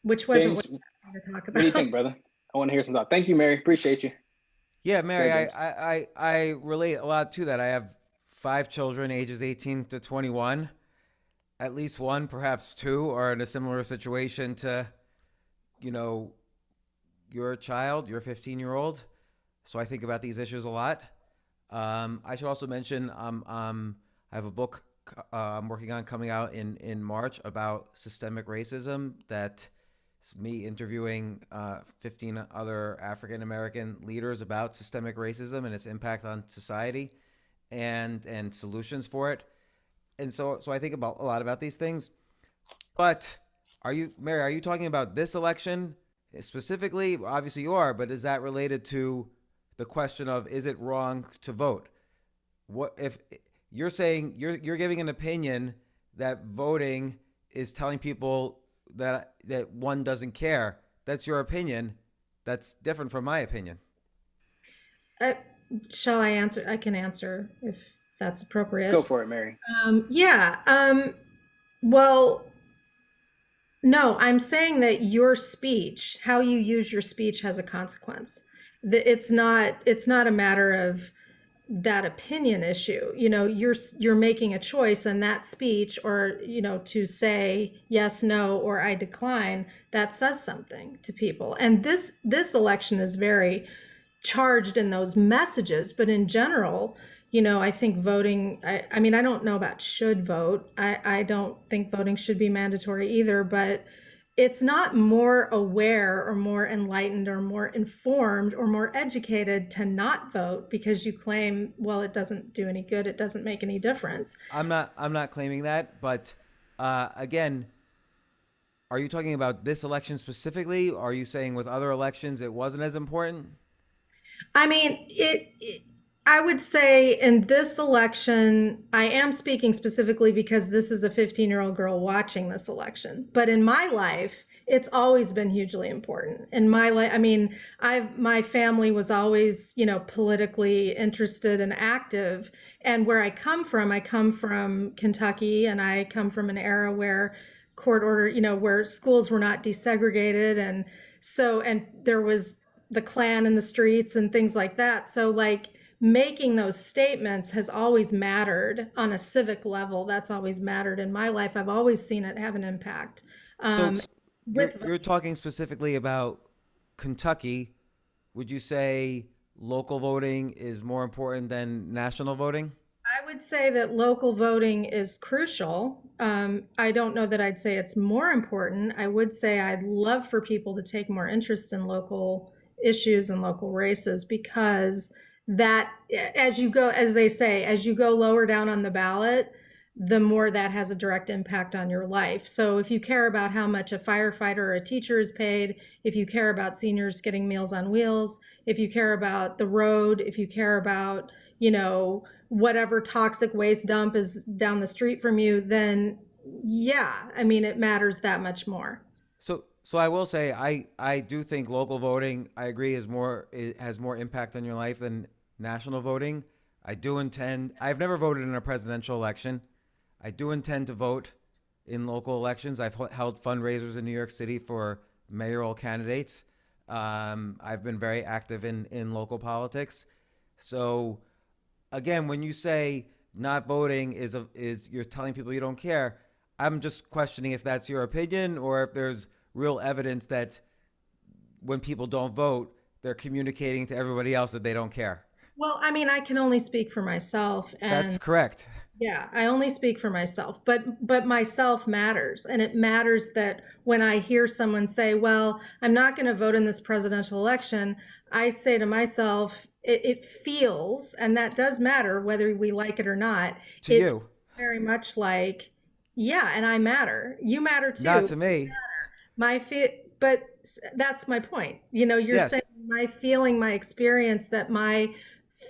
[SPEAKER 9] Which wasn't
[SPEAKER 1] James,
[SPEAKER 9] what I wanted to talk about.
[SPEAKER 1] What do you think, brother? I want to hear some thoughts. Thank you, Mary. Appreciate you.
[SPEAKER 5] Yeah, Mary, I relate a lot to that. I have 5 children, ages 18 to 21. At least one, perhaps 2, are in a similar situation to, your child, your 15-year-old. So I think about these issues a lot. I should also mention I have a book I'm working on coming out in March about systemic racism. That's me interviewing 15 other African American leaders about systemic racism and its impact on society, and solutions for it. And so I think about a lot about these things. But Mary, are you talking about this election specifically? Obviously you are, but is that related to the question of, is it wrong to vote? What if you're saying you're giving an opinion that voting is telling people that one doesn't care? That's your opinion. That's different from my opinion.
[SPEAKER 9] Shall I answer? I can answer if that's appropriate.
[SPEAKER 1] Go for it, Mary.
[SPEAKER 9] Well, no, I'm saying that your speech, how you use your speech, has a consequence. It's not a matter of that opinion issue. You're making a choice, and that speech, or to say yes, no, or I decline, that says something to people. And this election is very charged in those messages, but in general, I think voting, I mean, I don't know about should vote. I don't think voting should be mandatory either, but it's not more aware or more enlightened or more informed or more educated to not vote because you claim, well, it doesn't do any good, it doesn't make any difference.
[SPEAKER 5] I'm not claiming that, but again, are you talking about this election specifically? Or are you saying with other elections it wasn't as important?
[SPEAKER 9] I mean, I would say in this election, I am speaking specifically because this is a 15-year-old girl watching this election. But in my life, it's always been hugely important. In my life, I mean, my family was always, politically interested and active. And where I come from Kentucky, and I come from an era where court order, where schools were not desegregated. And there was the Klan in the streets and things like that. So making those statements has always mattered on a civic level. That's always mattered in my life. I've always seen it have an impact.
[SPEAKER 5] So you're talking specifically about Kentucky. Would you say local voting is more important than national voting?
[SPEAKER 9] I would say that local voting is crucial. I don't know that I'd say it's more important. I would say I'd love for people to take more interest in local issues and local races, because that, as you go lower down on the ballot, the more that has a direct impact on your life. So if you care about how much a firefighter or a teacher is paid, if you care about seniors getting Meals on Wheels, if you care about the road, if you care about, whatever toxic waste dump is down the street from you, then yeah, I mean, it matters that much more.
[SPEAKER 5] So I will say I do think local voting, I agree, has more impact on your life than national voting. I've never voted in a presidential election. I do intend to vote in local elections. I've held fundraisers in New York City for mayoral candidates. I've been very active in local politics. So again, when you say not voting is you're telling people you don't care, I'm just questioning if that's your opinion or if there's real evidence that when people don't vote, they're communicating to everybody else that they don't care.
[SPEAKER 9] Well, I mean, I can only speak for myself. And
[SPEAKER 5] that's correct.
[SPEAKER 9] Yeah, I only speak for myself, but myself matters. And it matters that when I hear someone say, well, I'm not going to vote in this presidential election, I say to myself, it feels, and that does matter whether we like it or not.
[SPEAKER 5] To you.
[SPEAKER 9] Very much like, yeah, and I matter. You matter too.
[SPEAKER 5] Not to me.
[SPEAKER 9] But that's my point. You're saying my feeling, my experience, that my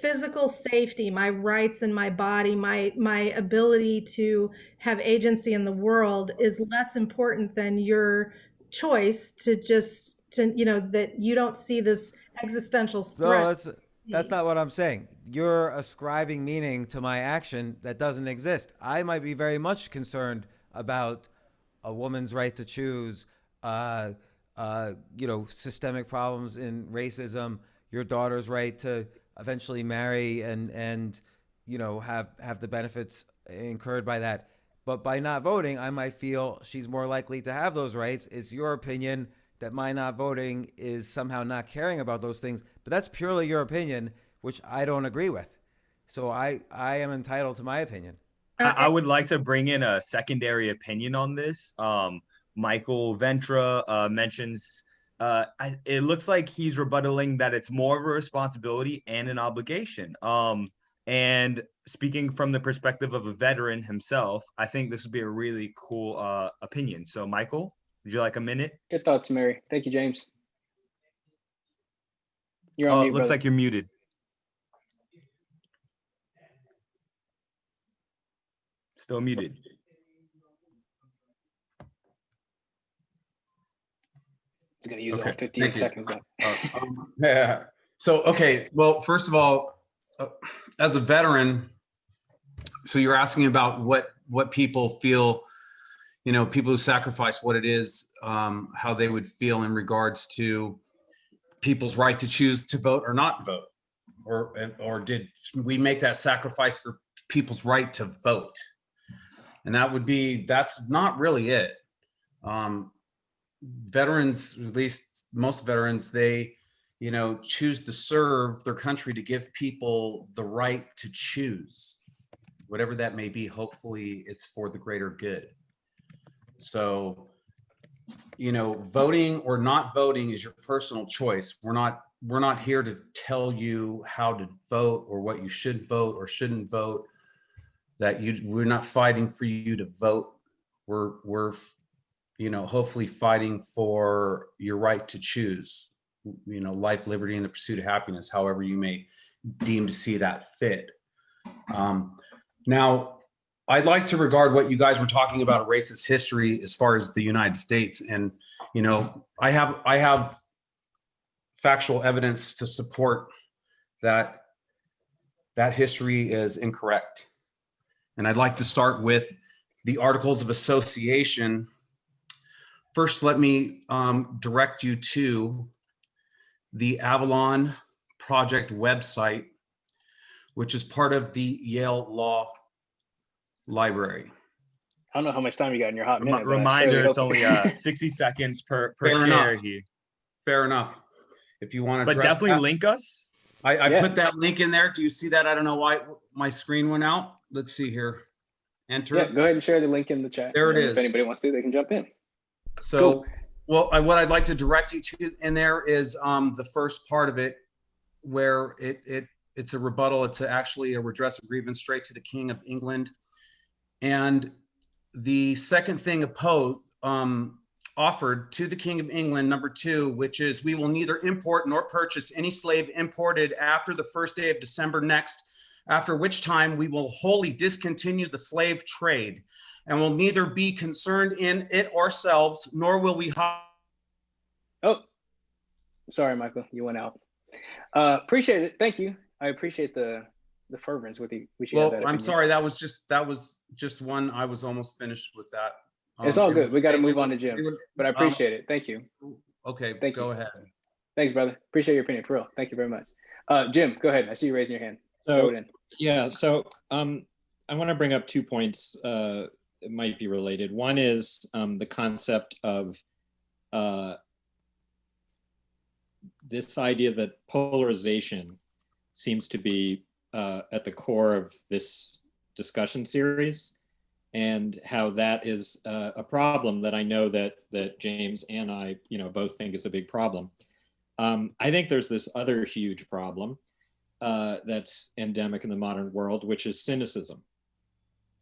[SPEAKER 9] physical safety, my rights in my body, my ability to have agency in the world is less important than your choice to that you don't see this existential threat.
[SPEAKER 5] No, that's not what I'm saying. You're ascribing meaning to my action that doesn't exist. I might be very much concerned about a woman's right to choose, systemic problems in racism, your daughter's right to eventually marry and have the benefits incurred by that. But by not voting, I might feel she's more likely to have those rights. It's your opinion that my not voting is somehow not caring about those things. But that's purely your opinion, which I don't agree with. So I am entitled to my opinion.
[SPEAKER 2] I would like to bring in a secondary opinion on this. Michael Ventra mentions it looks like he's rebuttaling that it's more of a responsibility and an obligation. And speaking from the perspective of a veteran himself, I think this would be a really cool opinion. So, Michael, would you like a minute?
[SPEAKER 1] Good thoughts, Mary. Thank you, James. You're on mute,
[SPEAKER 2] looks
[SPEAKER 1] brother.
[SPEAKER 2] like you're muted. Still muted.
[SPEAKER 1] He's going to use all 15 seconds then.
[SPEAKER 7] Yeah. So, okay. Well, first of all, as a veteran, so you're asking about what people feel, you know, people who sacrifice what it is, how they would feel in regards to people's right to choose to vote or not vote, or did we make that sacrifice for people's right to vote? And that's not really it. Veterans, at least most veterans, they, you know, choose to serve their country to give people the right to choose, whatever that may be. Hopefully it's for the greater good. So, you know, voting or not voting is your personal choice. We're not here to tell you how to vote or what you should vote or shouldn't vote. We're not fighting for you to vote. We're you know, hopefully fighting for your right to choose, you know, life, liberty, and the pursuit of happiness, however you may deem to see that fit. Now, I'd like to regard what you guys were talking about, a racist history as far as the United States. And, you know, I have factual evidence to support that history is incorrect. And I'd like to start with the Articles of Association. First, let me direct you to the Avalon Project website, which is part of the Yale Law Library.
[SPEAKER 1] I don't know how much time you got in your hot minute.
[SPEAKER 2] Reminder, it's only 60 seconds per share here.
[SPEAKER 7] Fair enough. If you want to,
[SPEAKER 2] but definitely link us.
[SPEAKER 7] I put that link in there. Do you see that? I don't know why my screen went out. Let's see here. Enter.
[SPEAKER 1] Yeah, go ahead and share the link in the chat.
[SPEAKER 7] There it is.
[SPEAKER 1] If anybody wants to, they can jump in.
[SPEAKER 7] So,
[SPEAKER 1] cool.
[SPEAKER 7] Well, what I'd like to direct you to in there is the first part of it, where it's a rebuttal. It's actually a redress of grievance straight to the King of England. And the second thing offered to the King of England, number 2, which is, we will neither import nor purchase any slave imported after the 1st day of December next, after which time we will wholly discontinue the slave trade, and will neither be concerned in it ourselves, nor will we.
[SPEAKER 1] Oh, sorry, Michael, you went out. Appreciate it. Thank you. I appreciate the fervence with which you
[SPEAKER 7] well,
[SPEAKER 1] had that
[SPEAKER 7] I'm
[SPEAKER 1] opinion.
[SPEAKER 7] sorry. That was just one. I was almost finished with that.
[SPEAKER 1] It's all good. We got to move on to Jim, but I appreciate it. Thank you.
[SPEAKER 7] Okay,
[SPEAKER 1] Thank
[SPEAKER 7] go
[SPEAKER 1] you.
[SPEAKER 7] ahead.
[SPEAKER 1] Thanks, brother. Appreciate your opinion, for real. Thank you very much. Jim, go ahead. I see you raising your hand.
[SPEAKER 3] So, yeah, so I want to bring up 2 points. It might be related. One is the concept of this idea that polarization seems to be at the core of this discussion series, and how that is a problem that I know that James and I, you know, both think is a big problem. I think there's this other huge problem that's endemic in the modern world, which is cynicism.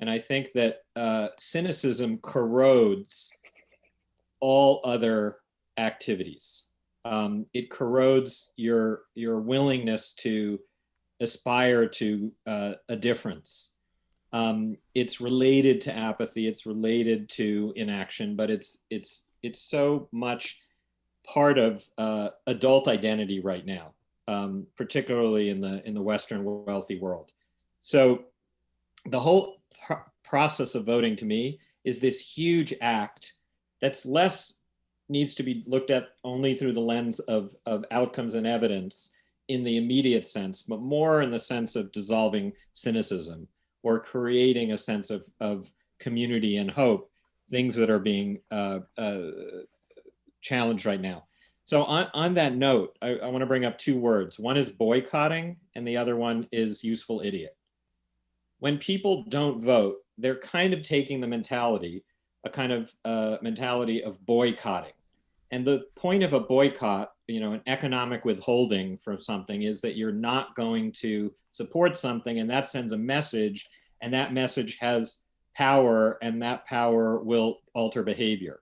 [SPEAKER 3] And I think that cynicism corrodes all other activities. It corrodes your willingness to aspire to a difference. It's related to apathy. It's related to inaction, but it's so much part of adult identity right now, particularly in the Western wealthy world. So the whole process of voting, to me, is this huge act that's needs to be looked at only through the lens of outcomes and evidence in the immediate sense, but more in the sense of dissolving cynicism or creating a sense of community and hope, things that are being challenged right now. So on that note, I want to bring up 2 words. One is boycotting, and the other one is useful idiot. When people don't vote, they're kind of taking the mentality, a kind of mentality of boycotting. And the point of a boycott, an economic withholding from something, is that you're not going to support something, and that sends a message, and that message has power, and that power will alter behavior.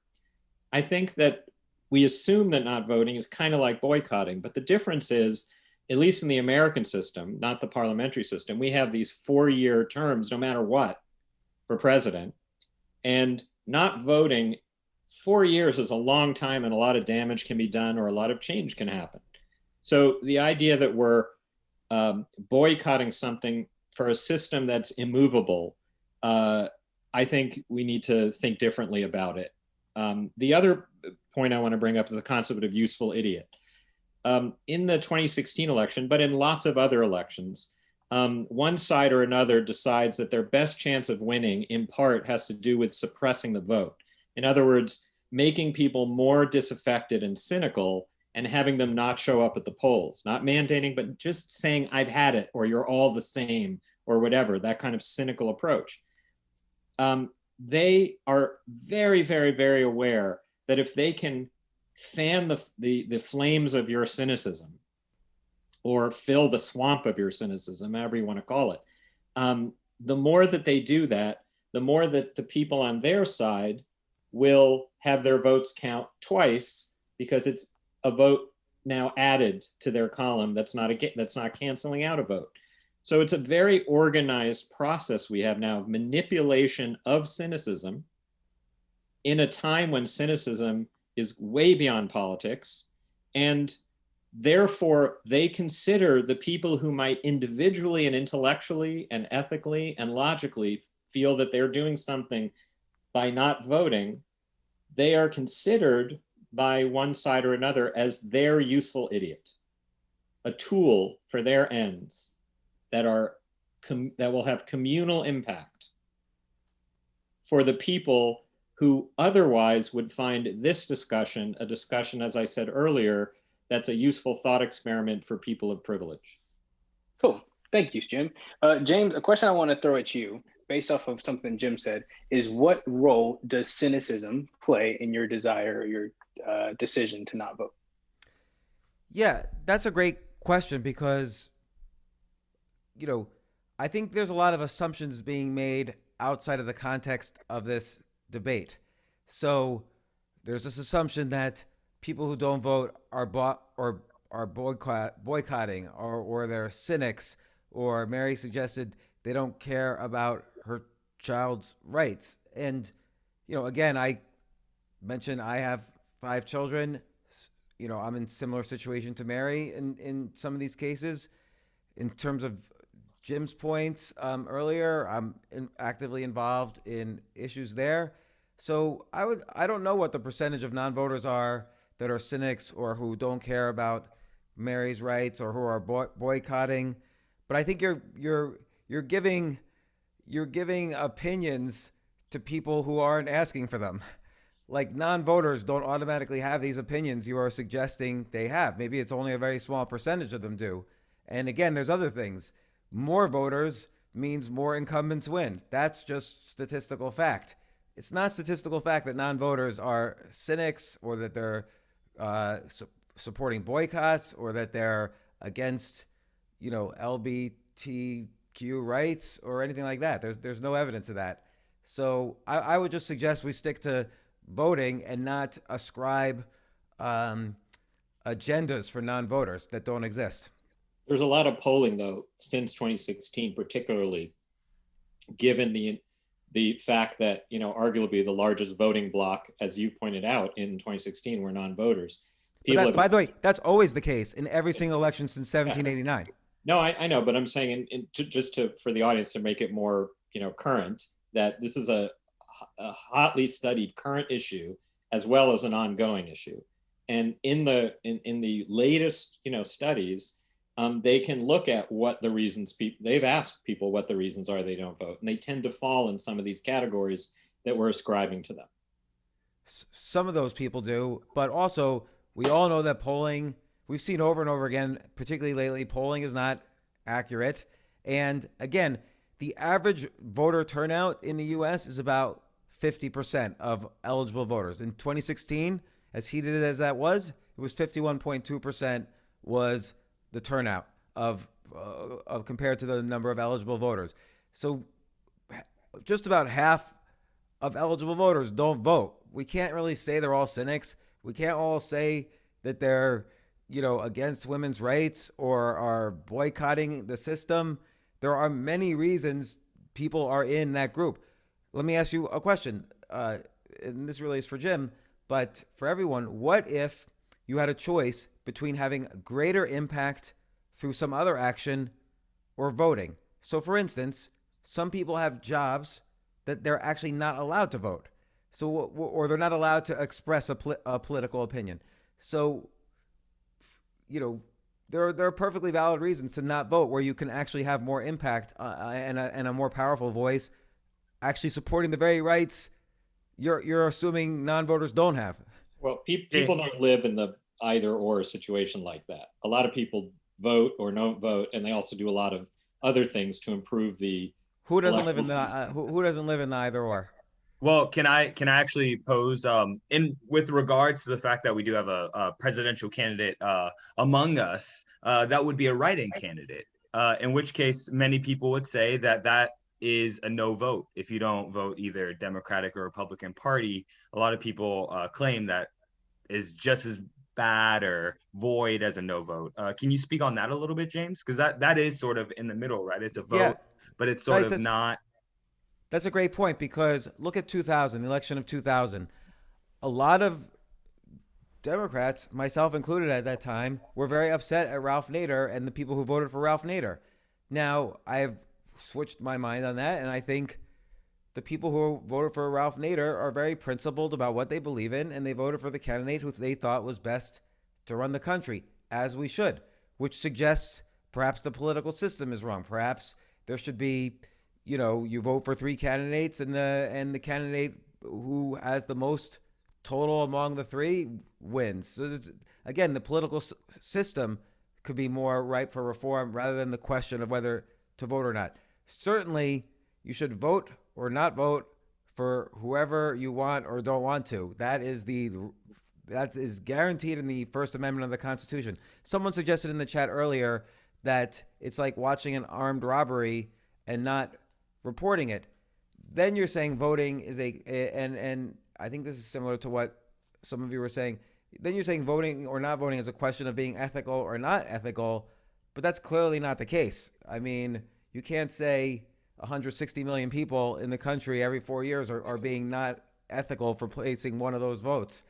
[SPEAKER 3] I think that we assume that not voting is kind of like boycotting, but the difference is, at least in the American system, not the parliamentary system, we have these 4-year terms no matter what for president. And not voting, 4 years is a long time, and a lot of damage can be done, or a lot of change can happen. So the idea that we're boycotting something for a system that's immovable, I think we need to think differently about it. The other point I want to bring up is the concept of useful idiot. In the 2016 election, but in lots of other elections, one side or another decides that their best chance of winning, in part, has to do with suppressing the vote. In other words, making people more disaffected and cynical and having them not show up at the polls, not mandating, but just saying, I've had it, or you're all the same, or whatever, that kind of cynical approach. They are very, very, very aware that if they can fan the flames of your cynicism, or fill the swamp of your cynicism, however you want to call it, the more that they do that, the more that the people on their side will have their votes count twice, because it's a vote now added to their column that's not canceling out a vote. So it's a very organized process we have now of manipulation of cynicism in a time when cynicism is way beyond politics, and therefore they consider the people who might individually and intellectually and ethically and logically feel that they're doing something by not voting, they are considered by one side or another as their useful idiot, a tool for their ends that will have communal impact for the people who otherwise would find this discussion a discussion, as I said earlier, that's a useful thought experiment for people of privilege.
[SPEAKER 1] Cool. Thank you, Jim. James, a question I want to throw at you, based off of something Jim said, is what role does cynicism play in your desire or your decision to not vote?
[SPEAKER 5] Yeah, that's a great question, because, I think there's a lot of assumptions being made outside of the context of this debate. So there's this assumption that people who don't vote are boycotting, or they're cynics, or Mary suggested they don't care about her child's rights. And, again, I mentioned I have 5 children. I'm in similar situation to Mary in some of these cases. In terms of Jim's points earlier, I'm actively involved in issues there. So I don't know what the percentage of non-voters are that are cynics or who don't care about Mary's rights or who are boycotting, but I think you're giving opinions to people who aren't asking for them. Like, non-voters don't automatically have these opinions you are suggesting they have. Maybe it's only a very small percentage of them do. And again, there's other things. More voters means more incumbents win. That's just statistical fact. It's not statistical fact that non-voters are cynics, or that they're supporting boycotts, or that they're against, LGBTQ rights or anything like that. There's no evidence of that. So I would just suggest we stick to voting and not ascribe agendas for non-voters that don't exist.
[SPEAKER 3] There's a lot of polling, though, since 2016, particularly given the fact that, arguably the largest voting bloc, as you pointed out, in 2016 were non-voters.
[SPEAKER 5] By the way, that's always the case in every single election since 1789.
[SPEAKER 3] No, I know, but I'm saying, for the audience to make it more, current, that this is a hotly studied current issue as well as an ongoing issue. And in the latest, studies, they can look at what the reasons they've asked people what the reasons are they don't vote, and they tend to fall in some of these categories that we're ascribing to them.
[SPEAKER 5] Some of those people do, but also we all know that polling, we've seen over and over again, particularly lately, polling is not accurate. And again, the average voter turnout in the U.S. is about 50% of eligible voters. In 2016, as heated as that was, it was 51.2% was the turnout of compared to the number of eligible voters. So just about half of eligible voters don't vote. We can't really say they're all cynics. We can't all say that they're, against women's rights or are boycotting the system. There are many reasons people are in that group. Let me ask you a question, and this really is for Jim, but for everyone, what if you had a choice between having greater impact through some other action or voting? So for instance, some people have jobs that they're actually not allowed to vote. So, or they're not allowed to express a political opinion. So, there are perfectly valid reasons to not vote where you can actually have more impact and a more powerful voice, actually supporting the very rights you're assuming non-voters don't have.
[SPEAKER 3] Well, people don't live in the either or situation like that. A lot of people vote or don't vote, and they also do a lot of other things to improve the.
[SPEAKER 5] Who doesn't live in the who doesn't live in the either or?
[SPEAKER 2] Well, can I actually pose in with regards to the fact that we do have a presidential candidate among us, that would be a write-in candidate. In which case, many people would say that is a no vote if you don't vote either Democratic or Republican Party. A lot of people claim that is just as bad or void as a no vote. Can you speak on that a little bit, James? Because that is sort of in the middle, right? It's a vote, but it's sort of not.
[SPEAKER 5] That's a great point, because look at 2000, the election of 2000. A lot of Democrats, myself included at that time, were very upset at Ralph Nader and the people who voted for Ralph Nader. Now, I've switched my mind on that, and I think the people who voted for Ralph Nader are very principled about what they believe in, and they voted for the candidate who they thought was best to run the country, as we should, which suggests perhaps the political system is wrong. Perhaps there should be, you vote for three candidates, and the candidate who has the most total among the three wins. So again, the political system could be more ripe for reform rather than the question of whether to vote or not. Certainly, you should vote or not vote for whoever you want or don't want to. That is guaranteed in the First Amendment of the Constitution. Someone suggested in the chat earlier that it's like watching an armed robbery and not reporting it. Then you're saying voting is and I think this is similar to what some of you were saying. Then you're saying voting or not voting is a question of being ethical or not ethical, but that's clearly not the case. I mean, you can't say 160 million people in the country every 4 years are being not ethical for placing one of those votes.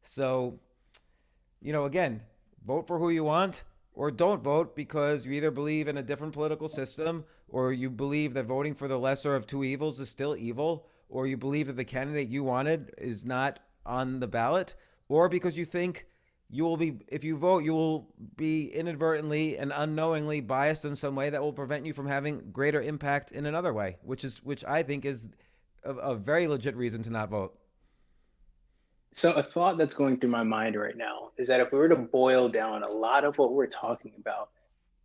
[SPEAKER 5] So, again, vote for who you want or don't vote because you either believe in a different political system, or you believe that voting for the lesser of two evils is still evil, or you believe that the candidate you wanted is not on the ballot, or because you think if you vote, you will be inadvertently and unknowingly biased in some way that will prevent you from having greater impact in another way, which I think is a very legit reason to not vote.
[SPEAKER 1] So a thought that's going through my mind right now is that if we were to boil down a lot of what we're talking about,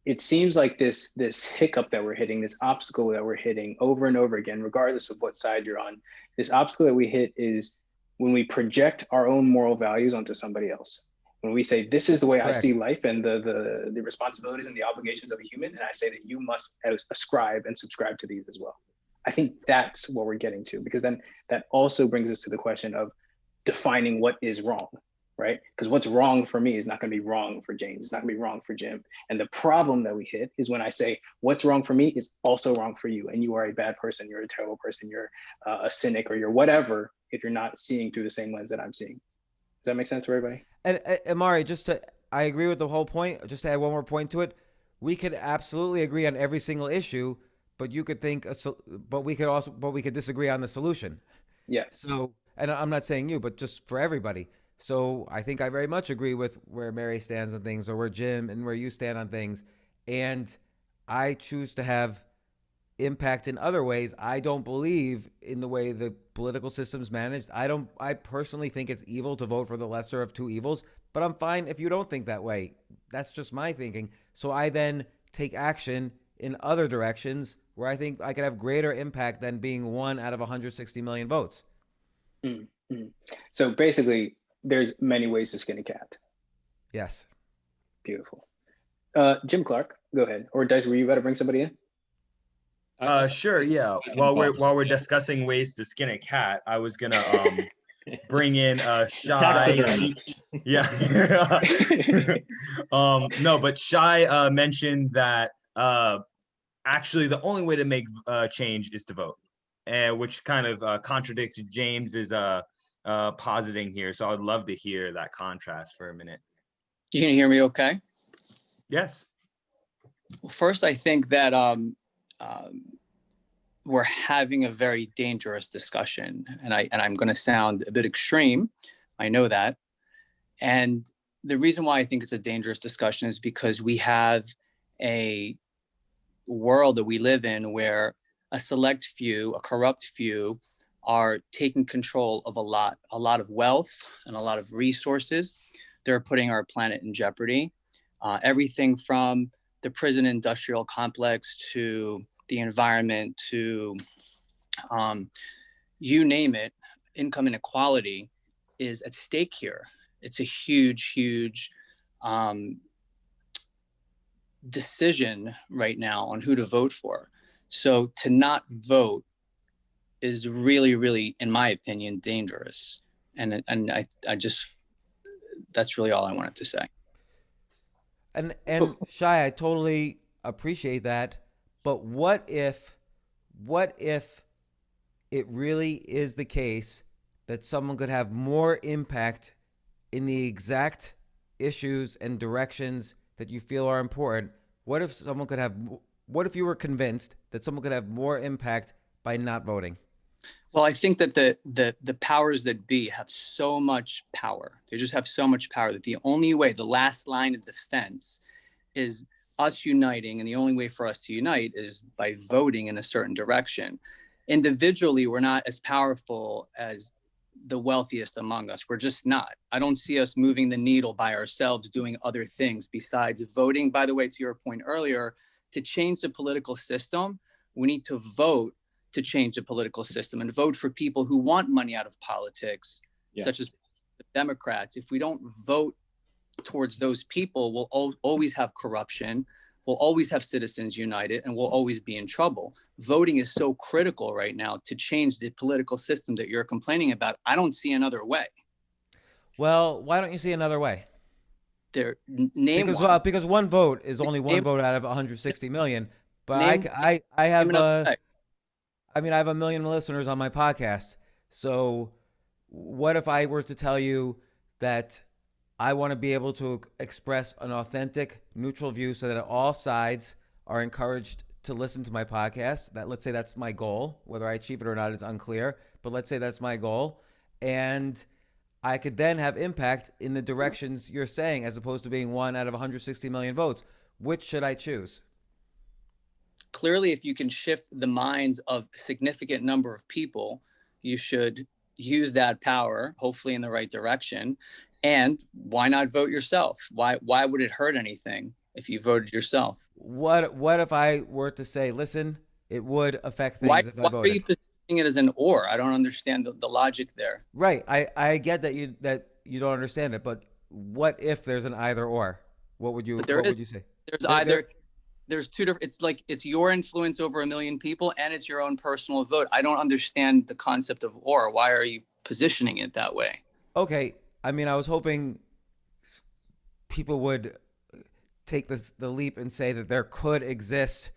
[SPEAKER 1] it seems like this hiccup that we're hitting, this obstacle that we're hitting over and over again, regardless of what side you're on, this obstacle that we hit is when we project our own moral values onto somebody else. When we say, this is the way Correct. I see life and the responsibilities and the obligations of a human, and I say that you must ascribe and subscribe to these as well. I think that's what we're getting to, because then that also brings us to the question of defining what is wrong, right? Because what's wrong for me is not going to be wrong for James. It's not going to be wrong for Jim. And the problem that we hit is when I say what's wrong for me is also wrong for you, and you are a bad person, you're a terrible person, you're a cynic, or you're whatever, if you're not seeing through the same lens that I'm seeing. Does that make sense for everybody?
[SPEAKER 5] And Imari, I agree with the whole point. Just to add one more point to it, we could absolutely agree on every single issue, but you could we could disagree on the solution.
[SPEAKER 1] Yeah.
[SPEAKER 5] So, and I'm not saying you, but just for everybody. So I think I very much agree with where Mary stands on things, or where Jim and where you stand on things. And I choose to have impact in other ways. I don't believe in the way the political system's managed. I personally think it's evil to vote for the lesser of two evils, but I'm fine if you don't think that way. That's just my thinking. So I then take action in other directions where I think I could have greater impact than being 1 out of 160 million votes.
[SPEAKER 1] Mm-hmm. So basically, there's many ways to skin a cat.
[SPEAKER 5] Yes.
[SPEAKER 1] Beautiful. Jim Clark, go ahead. Or Dice, were you about to bring somebody in?
[SPEAKER 2] Sure, yeah. While we're discussing ways to skin a cat, I was gonna bring in Shai. Yeah. No, but Shai mentioned that actually the only way to make change is to vote, which kind of contradicts James's positing here. So I'd love to hear that contrast for a minute.
[SPEAKER 10] You can hear me okay?
[SPEAKER 2] Yes.
[SPEAKER 10] Well, first, I think that we're having a very dangerous discussion, and I'm going to sound a bit extreme. I know that. And the reason why I think it's a dangerous discussion is because we have a world that we live in where a select few, a corrupt few, are taking control of a lot of wealth and a lot of resources. They're putting our planet in jeopardy. Everything from the prison industrial complex to the environment to you name it, income inequality is at stake here. It's a huge decision right now on who to vote for. So to not vote is really, in my opinion, dangerous. And I just, that's really all I wanted to say.
[SPEAKER 5] And Shai, I totally appreciate that. But what if it really is the case that someone could have more impact in the exact issues and directions that you feel are important? What if you were convinced that someone could have more impact by not voting?
[SPEAKER 10] Well, I think that the powers that be have so much power. They just have so much power that the only way, the last line of defense is us uniting. And the only way for us to unite is by voting in a certain direction. Individually, we're not as powerful as the wealthiest among us. We're just not. I don't see us moving the needle by ourselves, doing other things besides voting. By the way, to your point earlier, to change the political system, we need to vote to change the political system and vote for people who want money out of politics, such as the Democrats. If we don't vote towards those people, we'll always have corruption, we'll always have citizens united, and we'll always be in trouble. Voting is so critical right now to change the political system that you're complaining about. I don't see another way.
[SPEAKER 5] Well, why don't you see another way?
[SPEAKER 10] Because
[SPEAKER 5] one vote is only one vote out of 160 million. But I have I have 1 million listeners on my podcast. So what if I were to tell you that I want to be able to express an authentic, neutral view so that all sides are encouraged to listen to my podcast? That, let's say that's my goal. Whether I achieve it or not is unclear, but let's say that's my goal. And I could then have impact in the directions you're saying, as opposed to being 1 out of 160 million votes. Which should I choose?
[SPEAKER 10] Clearly, if you can shift the minds of a significant number of people, you should use that power, hopefully in the right direction. And why not vote yourself? Why would it hurt anything if you voted yourself?
[SPEAKER 5] What if I were to say, listen, it would affect things if I voted?
[SPEAKER 10] Why are you positioning it as an or? I don't understand the logic there.
[SPEAKER 5] Right. I get that you don't understand it, but what if there's an either or? What would you say?
[SPEAKER 10] There's two different, it's like, it's your influence over 1 million people and it's your own personal vote. I don't understand the concept of or. Why are you positioning it that way?
[SPEAKER 5] Okay. I was hoping people would take the leap and say that there could exist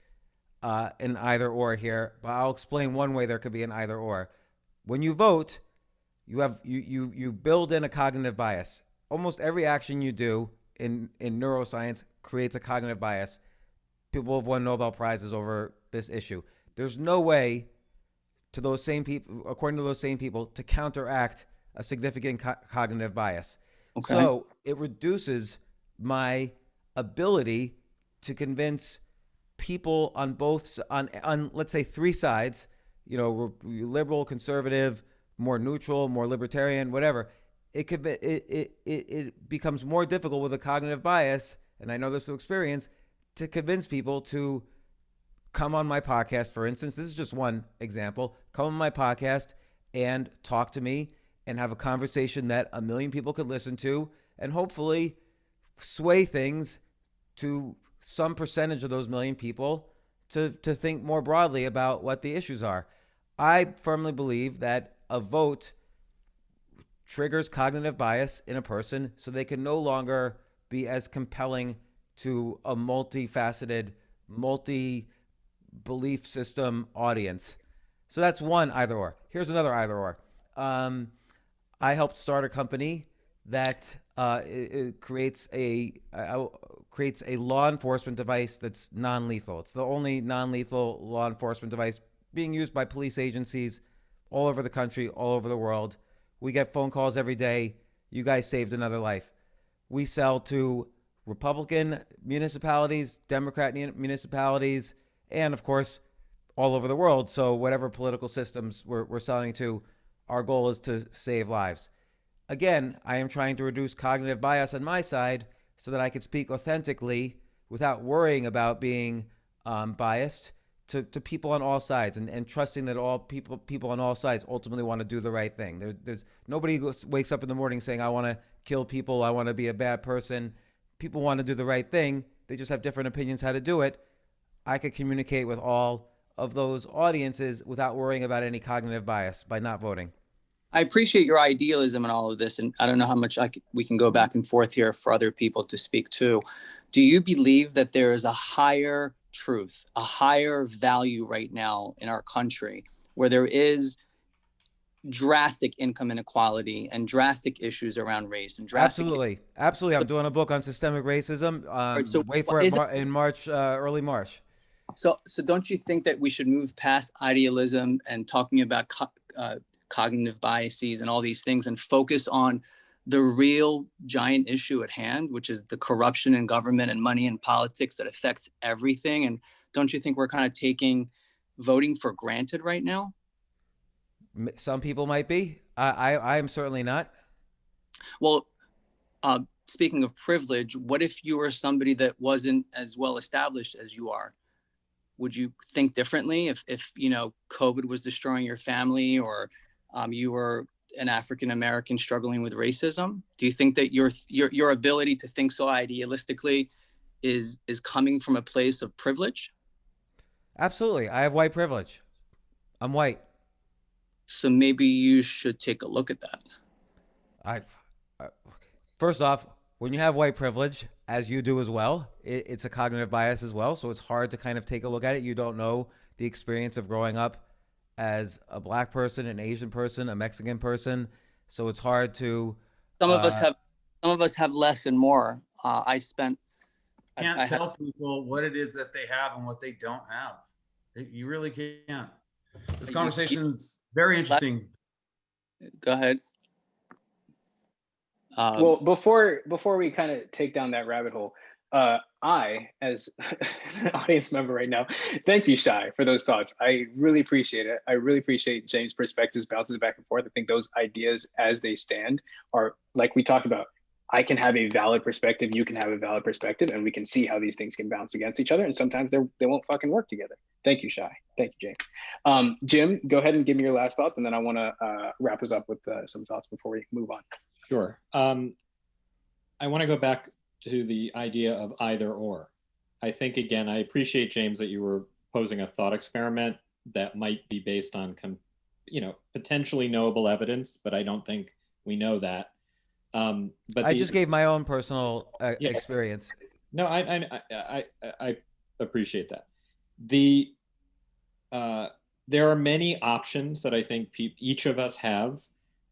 [SPEAKER 5] an either or here, but I'll explain one way there could be an either or. When you vote, you build in a cognitive bias. Almost every action you do in neuroscience creates a cognitive bias. People have won Nobel Prizes over this issue. There's no way to those same people, according to those same people, to counteract a significant cognitive bias. Okay. So it reduces my ability to convince people on both, on let's say 3 sides, liberal, conservative, more neutral, more libertarian, whatever. It becomes more difficult with a cognitive bias, and I know this through experience, to convince people to come on my podcast, for instance. This is just one example. Come on my podcast and talk to me and have a conversation that a million people could listen to, and hopefully sway things to some percentage of those million people to think more broadly about what the issues are. I firmly believe that a vote triggers cognitive bias in a person so they can no longer be as compelling to a multifaceted, multi-belief system audience. So that's one either or. Here's another either or. I helped start a company that it creates a law enforcement device that's non-lethal. It's the only non-lethal law enforcement device being used by police agencies all over the country, all over the world. We get phone calls every day. You guys saved another life. We sell to Republican municipalities, Democrat municipalities, and of course, all over the world. So whatever political systems we're selling to, our goal is to save lives. Again, I am trying to reduce cognitive bias on my side so that I can speak authentically without worrying about being biased to people on all sides, and trusting that all people on all sides ultimately want to do the right thing. There's nobody who wakes up in the morning saying, I want to kill people, I want to be a bad person. People want to do the right thing. They just have different opinions how to do it. I could communicate with all of those audiences without worrying about any cognitive bias by not voting.
[SPEAKER 10] I appreciate your idealism and all of this, and I don't know how much we can go back and forth here for other people to speak to. Do you believe that there is a higher truth, a higher value right now in our country where there is drastic income inequality and drastic issues around race and drastic...
[SPEAKER 5] Absolutely. I'm doing a book on systemic racism. So wait for it in March, early March.
[SPEAKER 10] So don't you think that we should move past idealism and talking about cognitive biases and all these things and focus on the real giant issue at hand, which is the corruption in government and money in politics that affects everything? And don't you think we're kind of taking voting for granted right now?
[SPEAKER 5] Some people might be. I am certainly not.
[SPEAKER 10] Well, speaking of privilege, what if you were somebody that wasn't as well established as you are? Would you think differently if COVID was destroying your family, or you were an African American struggling with racism? Do you think that your ability to think so idealistically is coming from a place of privilege?
[SPEAKER 5] Absolutely. I have white privilege. I'm white.
[SPEAKER 10] So maybe you should take a look at that.
[SPEAKER 5] First off, when you have white privilege, as you do as well, it's a cognitive bias as well. So it's hard to kind of take a look at it. You don't know the experience of growing up as a Black person, an Asian person, a Mexican person. So it's hard to...
[SPEAKER 10] Some of us have less and more. I
[SPEAKER 7] can't tell people what it is that they have and what they don't have. You really can't. This conversation's very interesting.
[SPEAKER 10] Go ahead.
[SPEAKER 1] Well, before we kind of take down that rabbit hole, I, as an audience member right now, thank you, Shai, for those thoughts. I really appreciate it. I really appreciate James' perspectives, bounces back and forth. I think those ideas as they stand are, like we talked about, I can have a valid perspective, you can have a valid perspective, and we can see how these things can bounce against each other, and sometimes they won't fucking work together. Thank you, Shai. Thank you, James. Jim, go ahead and give me your last thoughts, and then I want to wrap us up with some thoughts before we move on.
[SPEAKER 3] Sure. I want to go back to the idea of either or. I think, again, I appreciate, James, that you were posing a thought experiment that might be based on, potentially knowable evidence, but I don't think we know that. But
[SPEAKER 5] I just gave my own personal experience.
[SPEAKER 3] No, I appreciate that. There are many options that I think each of us have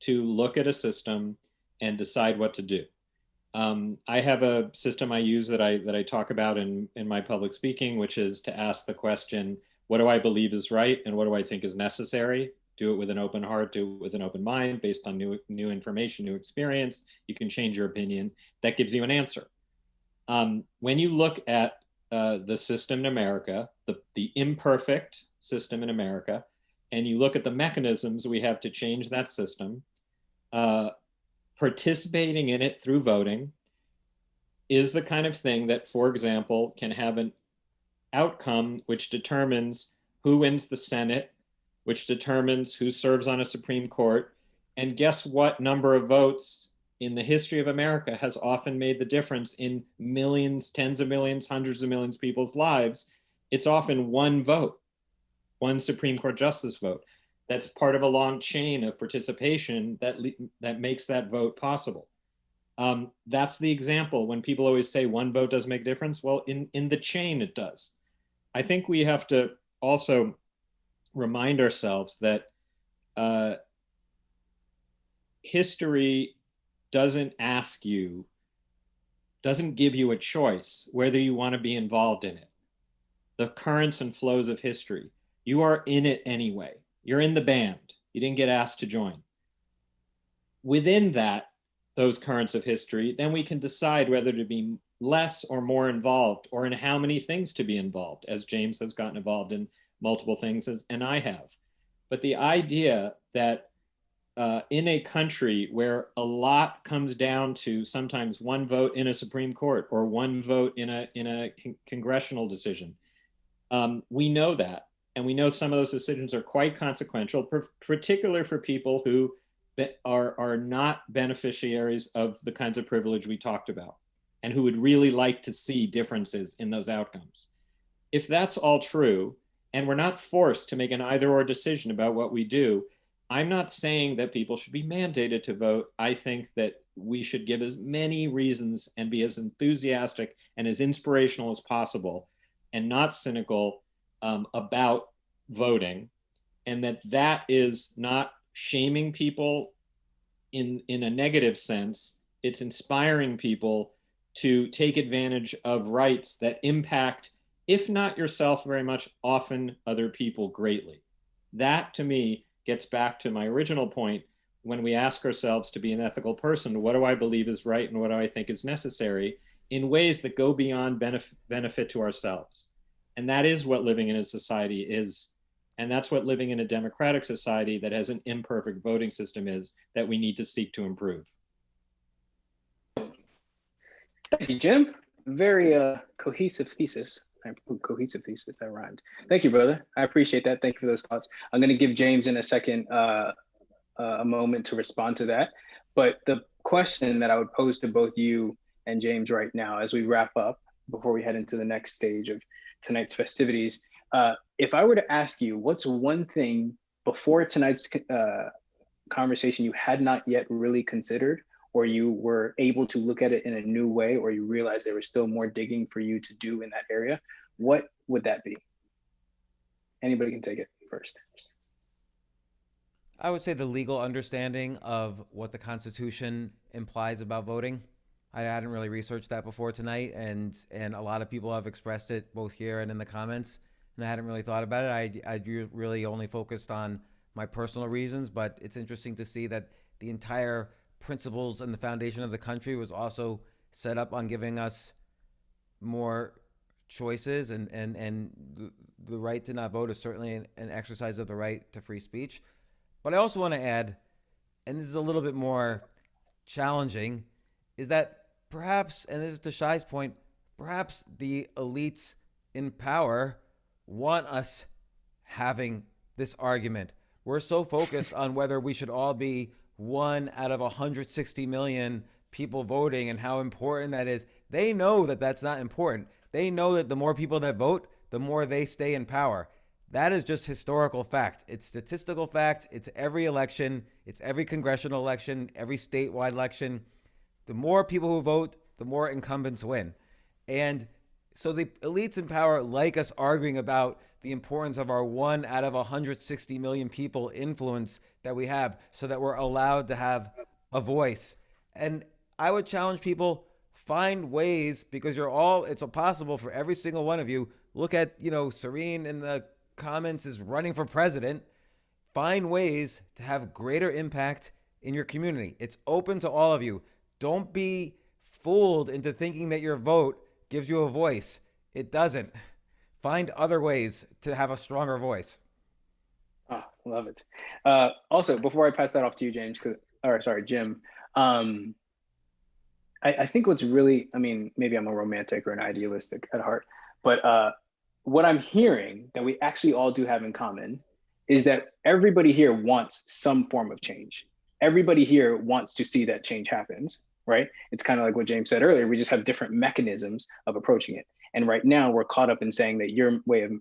[SPEAKER 3] to look at a system and decide what to do. I have a system I use that I talk about in my public speaking, which is to ask the question, what do I believe is right and what do I think is necessary? Do it with an open heart, do it with an open mind, based on new information, new experience. You can change your opinion. That gives you an answer. When you look at the system in America, the imperfect system in America, and you look at the mechanisms we have to change that system, participating in it through voting is the kind of thing that, for example, can have outcome which determines who wins the Senate, which determines who serves on a Supreme Court. And guess what number of votes in the history of America has often made the difference in millions, tens of millions, hundreds of millions of people's lives? It's often one vote, one Supreme Court justice vote. That's part of a long chain of participation that makes that vote possible. That's the example when people always say one vote does make a difference. Well, in the chain, it does. I think we have to also remind ourselves that history doesn't give you a choice whether you want to be involved in it. The currents and flows of history, you are in it anyway. You're in the band. You didn't get asked to join. Within those currents of history, then we can decide whether to be less or more involved, or in how many things to be involved, as James has gotten involved in multiple things, and I have. But the idea that in a country where a lot comes down to sometimes one vote in a Supreme Court or one vote in a congressional decision, we know that. And we know some of those decisions are quite consequential, particularly for people who are not beneficiaries of the kinds of privilege we talked about, and who would really like to see differences in those outcomes. If that's all true, and we're not forced to make an either-or decision about what we do, I'm not saying that people should be mandated to vote. I think that we should give as many reasons and be as enthusiastic and as inspirational as possible, and not cynical about voting, and that is not shaming people in a negative sense. It's inspiring people to take advantage of rights that impact, if not yourself very much, often other people greatly. That, to me, gets back to my original point. When we ask ourselves to be an ethical person, what do I believe is right and what do I think is necessary, in ways that go beyond benefit to ourselves? And that is what living in a society is. And that's what living in a democratic society that has an imperfect voting system is, that we need to seek to improve.
[SPEAKER 1] Thank you, Jim. Very cohesive thesis. Cohesive thesis, that rhymed. Thank you, brother. I appreciate that. Thank you for those thoughts. I'm going to give James in a second a moment to respond to that. But the question that I would pose to both you and James right now, as we wrap up, before we head into the next stage of tonight's festivities, if I were to ask you, what's one thing before tonight's conversation you had not yet really considered, or you were able to look at it in a new way, or you realized there was still more digging for you to do in that area, what would that be? Anybody can take it first.
[SPEAKER 5] I would say the legal understanding of what the Constitution implies about voting. I hadn't really researched that before tonight, and a lot of people have expressed it both here and in the comments, and I hadn't really thought about it. I really only focused on my personal reasons, but it's interesting to see that the entire principles and the foundation of the country was also set up on giving us more choices, and the right to not vote is certainly an exercise of the right to free speech. But I also want to add, and this is a little bit more challenging, is that perhaps, and this is to Shai's point, perhaps the elites in power want us having this argument. We're so focused on whether we should all be 1 out of 160 million people voting and how important that is. They know that that's not important. They know that the more people that vote, the more they stay in power. That is just historical fact. It's statistical fact. It's every election. It's every congressional election, every statewide election. The more people who vote, the more incumbents win. And so the elites in power like us arguing about the importance of our 1 out of 160 million people influence that we have, so that we're allowed to have a voice. And I would challenge people, find ways, because it's possible for every single one of you. Look at, Serene in the comments is running for president. Find ways to have greater impact in your community. It's open to all of you. Don't be fooled into thinking that your vote gives you a voice. It doesn't. Find other ways to have a stronger voice.
[SPEAKER 1] Oh, love it. Also, before I pass that off to you, Jim, I think what's really, maybe I'm a romantic or an idealistic at heart, but what I'm hearing that we actually all do have in common is that everybody here wants some form of change. Everybody here wants to see that change happens, right? It's kind of like what James said earlier. We just have different mechanisms of approaching it. And right now we're caught up in saying that your way of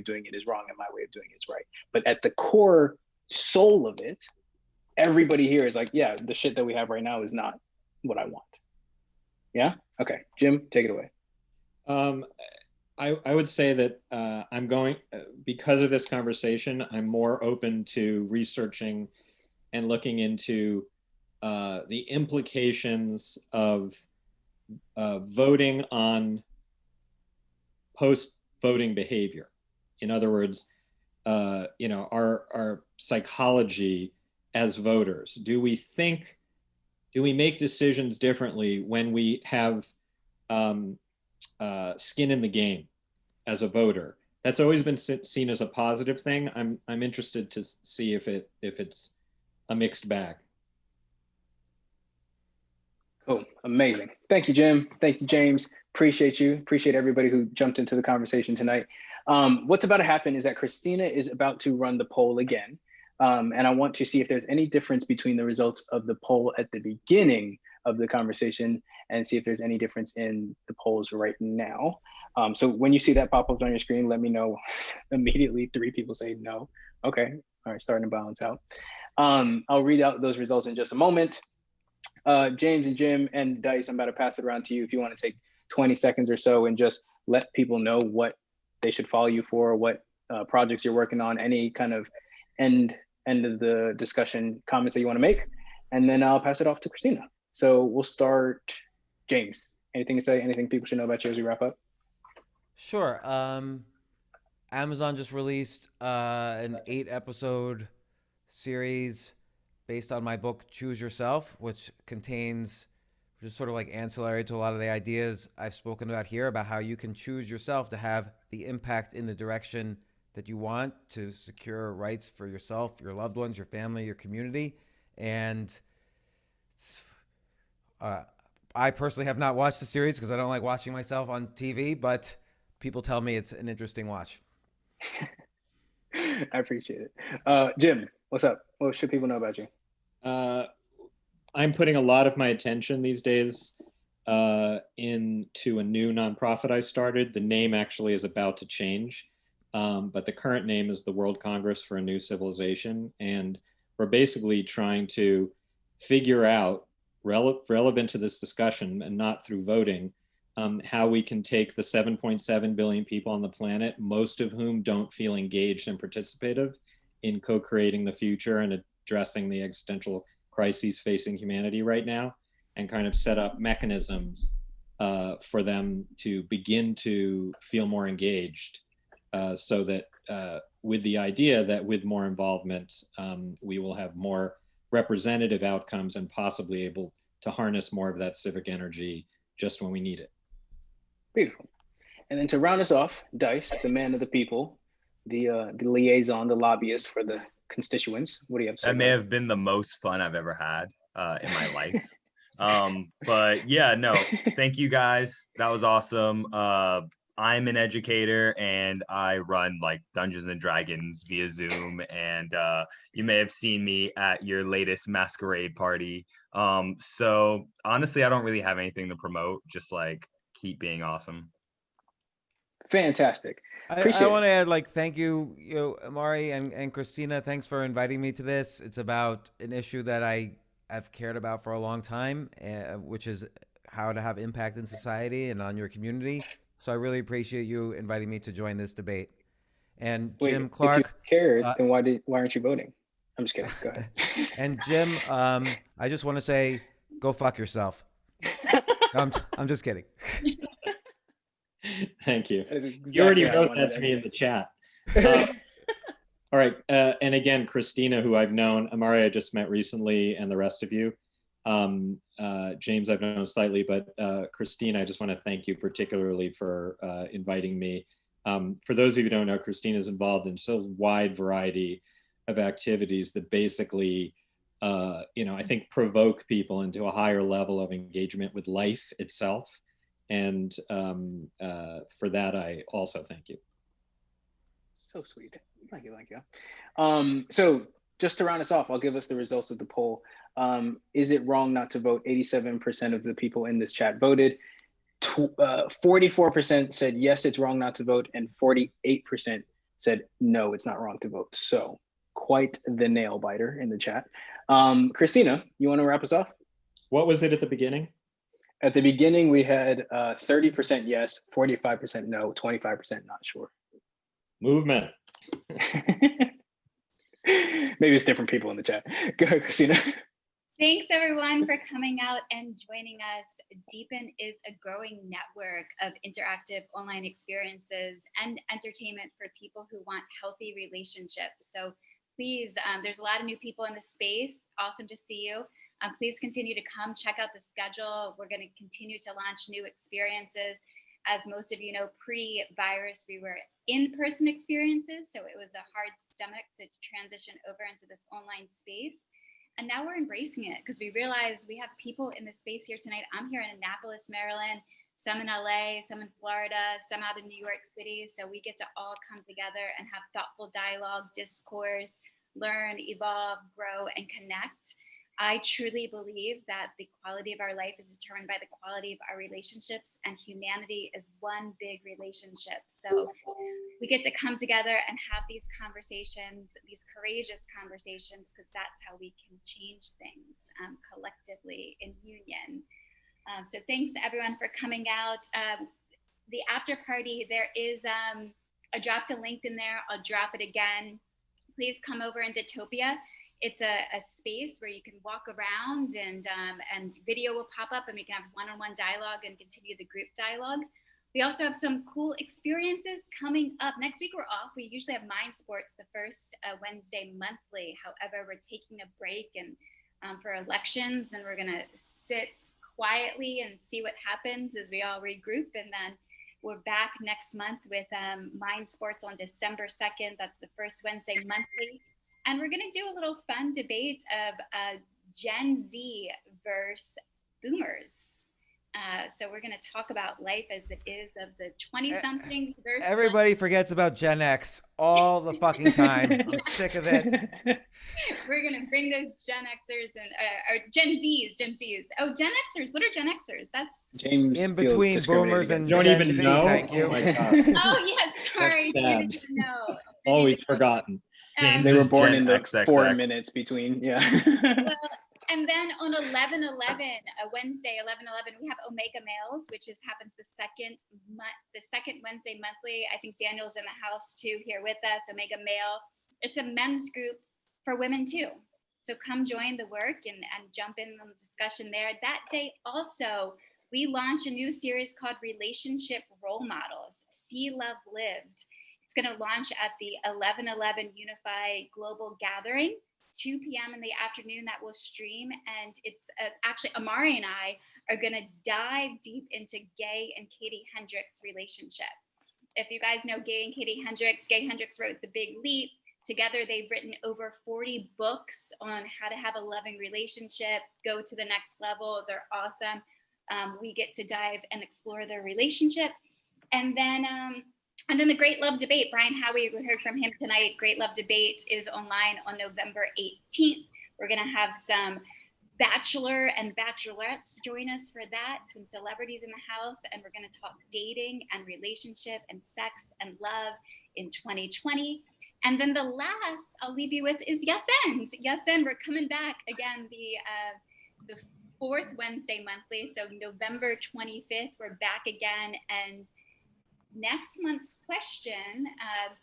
[SPEAKER 1] doing it is wrong and my way of doing it is right. But at the core soul of it, everybody here is like, yeah, the shit that we have right now is not what I want. Yeah? Okay, Jim, take it away.
[SPEAKER 3] I would say that I'm going, because of this conversation, I'm more open to researching and looking into the implications of voting on post-voting behavior. In other words, our psychology as voters. Do we make decisions differently when we have skin in the game as a voter? That's always been seen as a positive thing. I'm interested to see if it's a mixed bag.
[SPEAKER 1] Cool, amazing. Thank you, Jim. Thank you, James. Appreciate you. Appreciate everybody who jumped into the conversation tonight. What's about to happen is that Christina is about to run the poll again. And I want to see if there's any difference between the results of the poll at the beginning of the conversation and see if there's any difference in the polls right now. So when you see that pop up on your screen, let me know immediately. 3 people say no. Okay, all right, starting to balance out. I'll read out those results in just a moment. James and Jim and Dice, I'm about to pass it around to you if you want to take 20 seconds or so and just let people know what they should follow you for, what projects you're working on, any kind of end of the discussion comments that you want to make, and then I'll pass it off to Christina. So we'll start. James, anything to say? Anything people should know about you as we wrap up?
[SPEAKER 5] Sure. Amazon just released an 8-episode series based on my book Choose Yourself, which contains just sort of like ancillary to a lot of the ideas I've spoken about here about how you can choose yourself to have the impact in the direction that you want to secure rights for yourself, your loved ones, your family, your community. And I personally have not watched the series because I don't like watching myself on TV, but people tell me it's an interesting watch.
[SPEAKER 1] I appreciate it. Jim, what's up? What should people know about you?
[SPEAKER 3] I'm putting a lot of my attention these days into a new nonprofit I started. The name actually is about to change, but the current name is the World Congress for a New Civilization. And we're basically trying to figure out, relevant to this discussion and not through voting, how we can take the 7.7 billion people on the planet, most of whom don't feel engaged and participative in co-creating the future and addressing the existential crises facing humanity right now, and kind of set up mechanisms for them to begin to feel more engaged, so that with the idea that with more involvement, we will have more representative outcomes and possibly able to harness more of that civic energy just when we need it.
[SPEAKER 1] Beautiful. And then to round us off, Dice, the man of the people, the liaison, the lobbyist for the constituents. What do you have to say?
[SPEAKER 2] That may have been the most fun I've ever had in my life. But yeah, no, thank you guys. That was awesome. I'm an educator and I run like Dungeons and Dragons via Zoom, and you may have seen me at your latest masquerade party. So honestly, I don't really have anything to promote, just like keep being awesome.
[SPEAKER 1] Fantastic.
[SPEAKER 5] I want to add, like, thank you, Imari and Christina. Thanks for inviting me to this. It's about an issue that I've cared about for a long time, which is how to have impact in society and on your community. So I really appreciate you inviting me to join this debate. And Jim Clark,
[SPEAKER 1] if you cared, then why aren't you voting? I'm just kidding. Go ahead.
[SPEAKER 5] And Jim, I just want to say, go fuck yourself. I'm just kidding.
[SPEAKER 3] Thank you.
[SPEAKER 1] Exactly,
[SPEAKER 3] you already wrote that to me in the chat. All right. And again, Christina, who I've known, Imari I just met recently, and the rest of you. James I've known slightly, but Christina, I just want to thank you particularly for inviting me. For those of you who don't know, Christina is involved in so wide variety of activities that basically, I think provoke people into a higher level of engagement with life itself. And for that, I also thank you.
[SPEAKER 1] So sweet. Thank you. So just to round us off, I'll give us the results of the poll. Is it wrong not to vote? 87% of the people in this chat voted. 44% said yes, it's wrong not to vote, and 48% said no, it's not wrong to vote. So quite the nail biter in the chat. Christina, you want to wrap us off?
[SPEAKER 3] What was it at the beginning?
[SPEAKER 1] At the beginning, we had 30% yes, 45% no, 25% not sure.
[SPEAKER 3] Movement.
[SPEAKER 1] Maybe it's different people in the chat. Go ahead, Christina.
[SPEAKER 4] Thanks everyone for coming out and joining us. WeDeepen is a growing network of interactive online experiences and entertainment for people who want healthy relationships. So please, there's a lot of new people in the space. Awesome to see you. Please continue to come check out the schedule. We're going to continue to launch new experiences. As most of you know, pre-virus, we were in-person experiences. So it was a hard stomach to transition over into this online space. And now we're embracing it because we realize we have people in the space here tonight. I'm here in Annapolis, Maryland, some in LA, some in Florida, some out in New York City. So we get to all come together and have thoughtful dialogue, discourse, learn, evolve, grow, and connect. I truly believe that the quality of our life is determined by the quality of our relationships, and humanity is one big relationship. So we get to come together and have these conversations, these courageous conversations, because that's how we can change things collectively in union. So thanks everyone for coming out. The after party, there is, I dropped a link in there. I'll drop it again. Please come over in Ditopia. It's a space where you can walk around and video will pop up and we can have one-on-one dialogue and continue the group dialogue. We also have some cool experiences coming up. Next week we're off. We usually have Mind Sports the first Wednesday monthly. However, we're taking a break and for elections, and we're gonna sit quietly and see what happens as we all regroup. And then we're back next month with Mind Sports on December 2nd. That's the first Wednesday monthly. And we're going to do a little fun debate of Gen Z versus boomers. So we're going to talk about life as it is of the 20-somethings versus...
[SPEAKER 5] Everybody forgets about Gen X all the fucking time. I'm sick of it.
[SPEAKER 4] We're going to bring those Gen Xers and or Gen Zs. Oh, Gen Xers. What are Gen Xers? That's
[SPEAKER 1] James
[SPEAKER 5] in between boomers and
[SPEAKER 3] don't
[SPEAKER 5] Gen
[SPEAKER 3] even
[SPEAKER 5] Z,
[SPEAKER 3] know.
[SPEAKER 5] thank you.
[SPEAKER 3] Oh, my God.
[SPEAKER 4] Oh, yes. Sorry. Didn't even know.
[SPEAKER 3] Always forgotten.
[SPEAKER 2] James
[SPEAKER 1] They were
[SPEAKER 2] is
[SPEAKER 1] born
[SPEAKER 2] Gen
[SPEAKER 1] in the
[SPEAKER 2] XXX.
[SPEAKER 1] 4 minutes between, yeah.
[SPEAKER 4] Well, and then on 11/11, Wednesday 11/11, we have Omega Males, which happens the second Wednesday monthly. I think Daniel's in the house too, here with us. Omega Male. It's a men's group for women too. So come join the work and jump in on the discussion there. That day also, we launch a new series called Relationship Role Models. See, Love, Lived. It's going to launch at the 11/11 Unify Global Gathering, 2 p.m. in the afternoon. That will stream. And it's actually Imari and I are going to dive deep into Gay and Katie Hendricks' relationship. If you guys know Gay and Katie Hendricks, Gay Hendricks wrote The Big Leap. Together, they've written over 40 books on how to have a loving relationship, go to the next level. They're awesome. We get to dive and explore their relationship. And then the Great Love Debate, Brian Howie, we heard from him tonight. Great Love Debate is online on November 18th. We're going to have some bachelor and bachelorettes join us for that, some celebrities in the house, and we're going to talk dating and relationship and sex and love in 2020. And then the last I'll leave you with is Yes End. Yes End, we're coming back again the fourth Wednesday monthly. So November 25th, we're back again. And next month's question,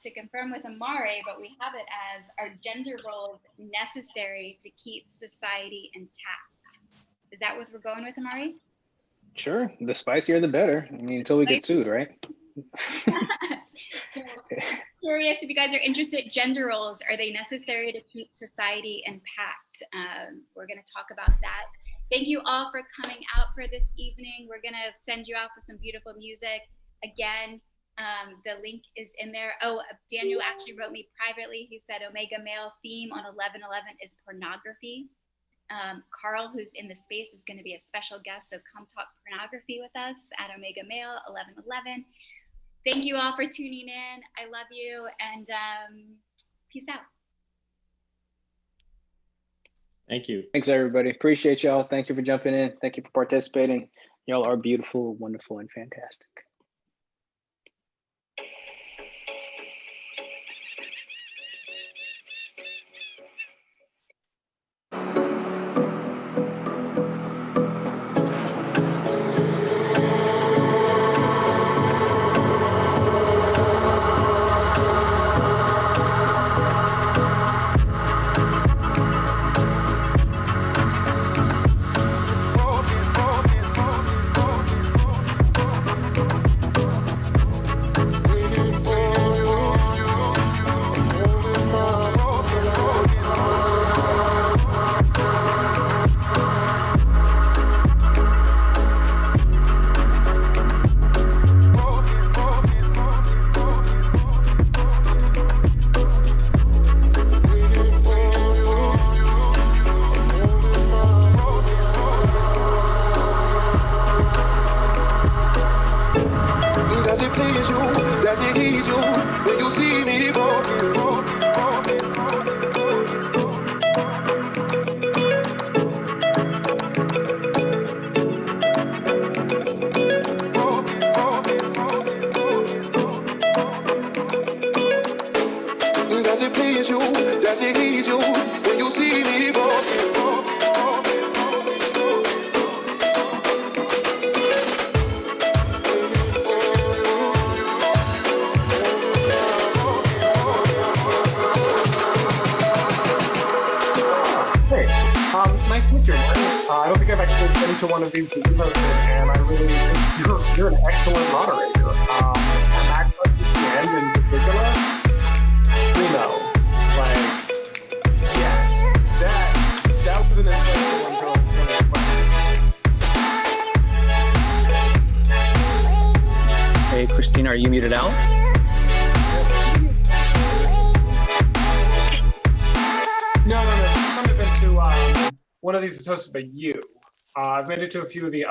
[SPEAKER 4] to confirm with Imari, but we have it as, are gender roles necessary to keep society intact? Is that what we're going with, Imari?
[SPEAKER 1] Sure, the spicier the better. I mean, until we get sued, right?
[SPEAKER 4] So curious if you guys are interested, gender roles, are they necessary to keep society intact? We're going to talk about that. Thank you all for coming out for this evening. We're going to send you off with some beautiful music. Again, the link is in there. Oh, Daniel actually wrote me privately. He said Omega Male theme on 11/11 is pornography. Carl, who's in the space, is going to be a special guest, so come talk pornography with us at Omega Male 11/11. Thank you all for tuning in. I love you, and peace out.
[SPEAKER 3] Thank you.
[SPEAKER 1] Thanks, everybody. Appreciate y'all. Thank you for jumping in. Thank you for participating. Y'all are beautiful, wonderful, and fantastic.
[SPEAKER 11] Does it please you? Does it ease you when you see me walking, walking, walking, does it please you? Does it ease you when you see me walking, walking, walking?
[SPEAKER 12] Nice to meet you. I don't think I've actually been to one of these meetings, and I really think you're an excellent moderator. And that question at the end in particular, we know. Like, yes, that was an insightful one.
[SPEAKER 10] Hey, Christina, are you muted out?
[SPEAKER 12] No. I've been to one of these is hosted by you. I've made it to a few of the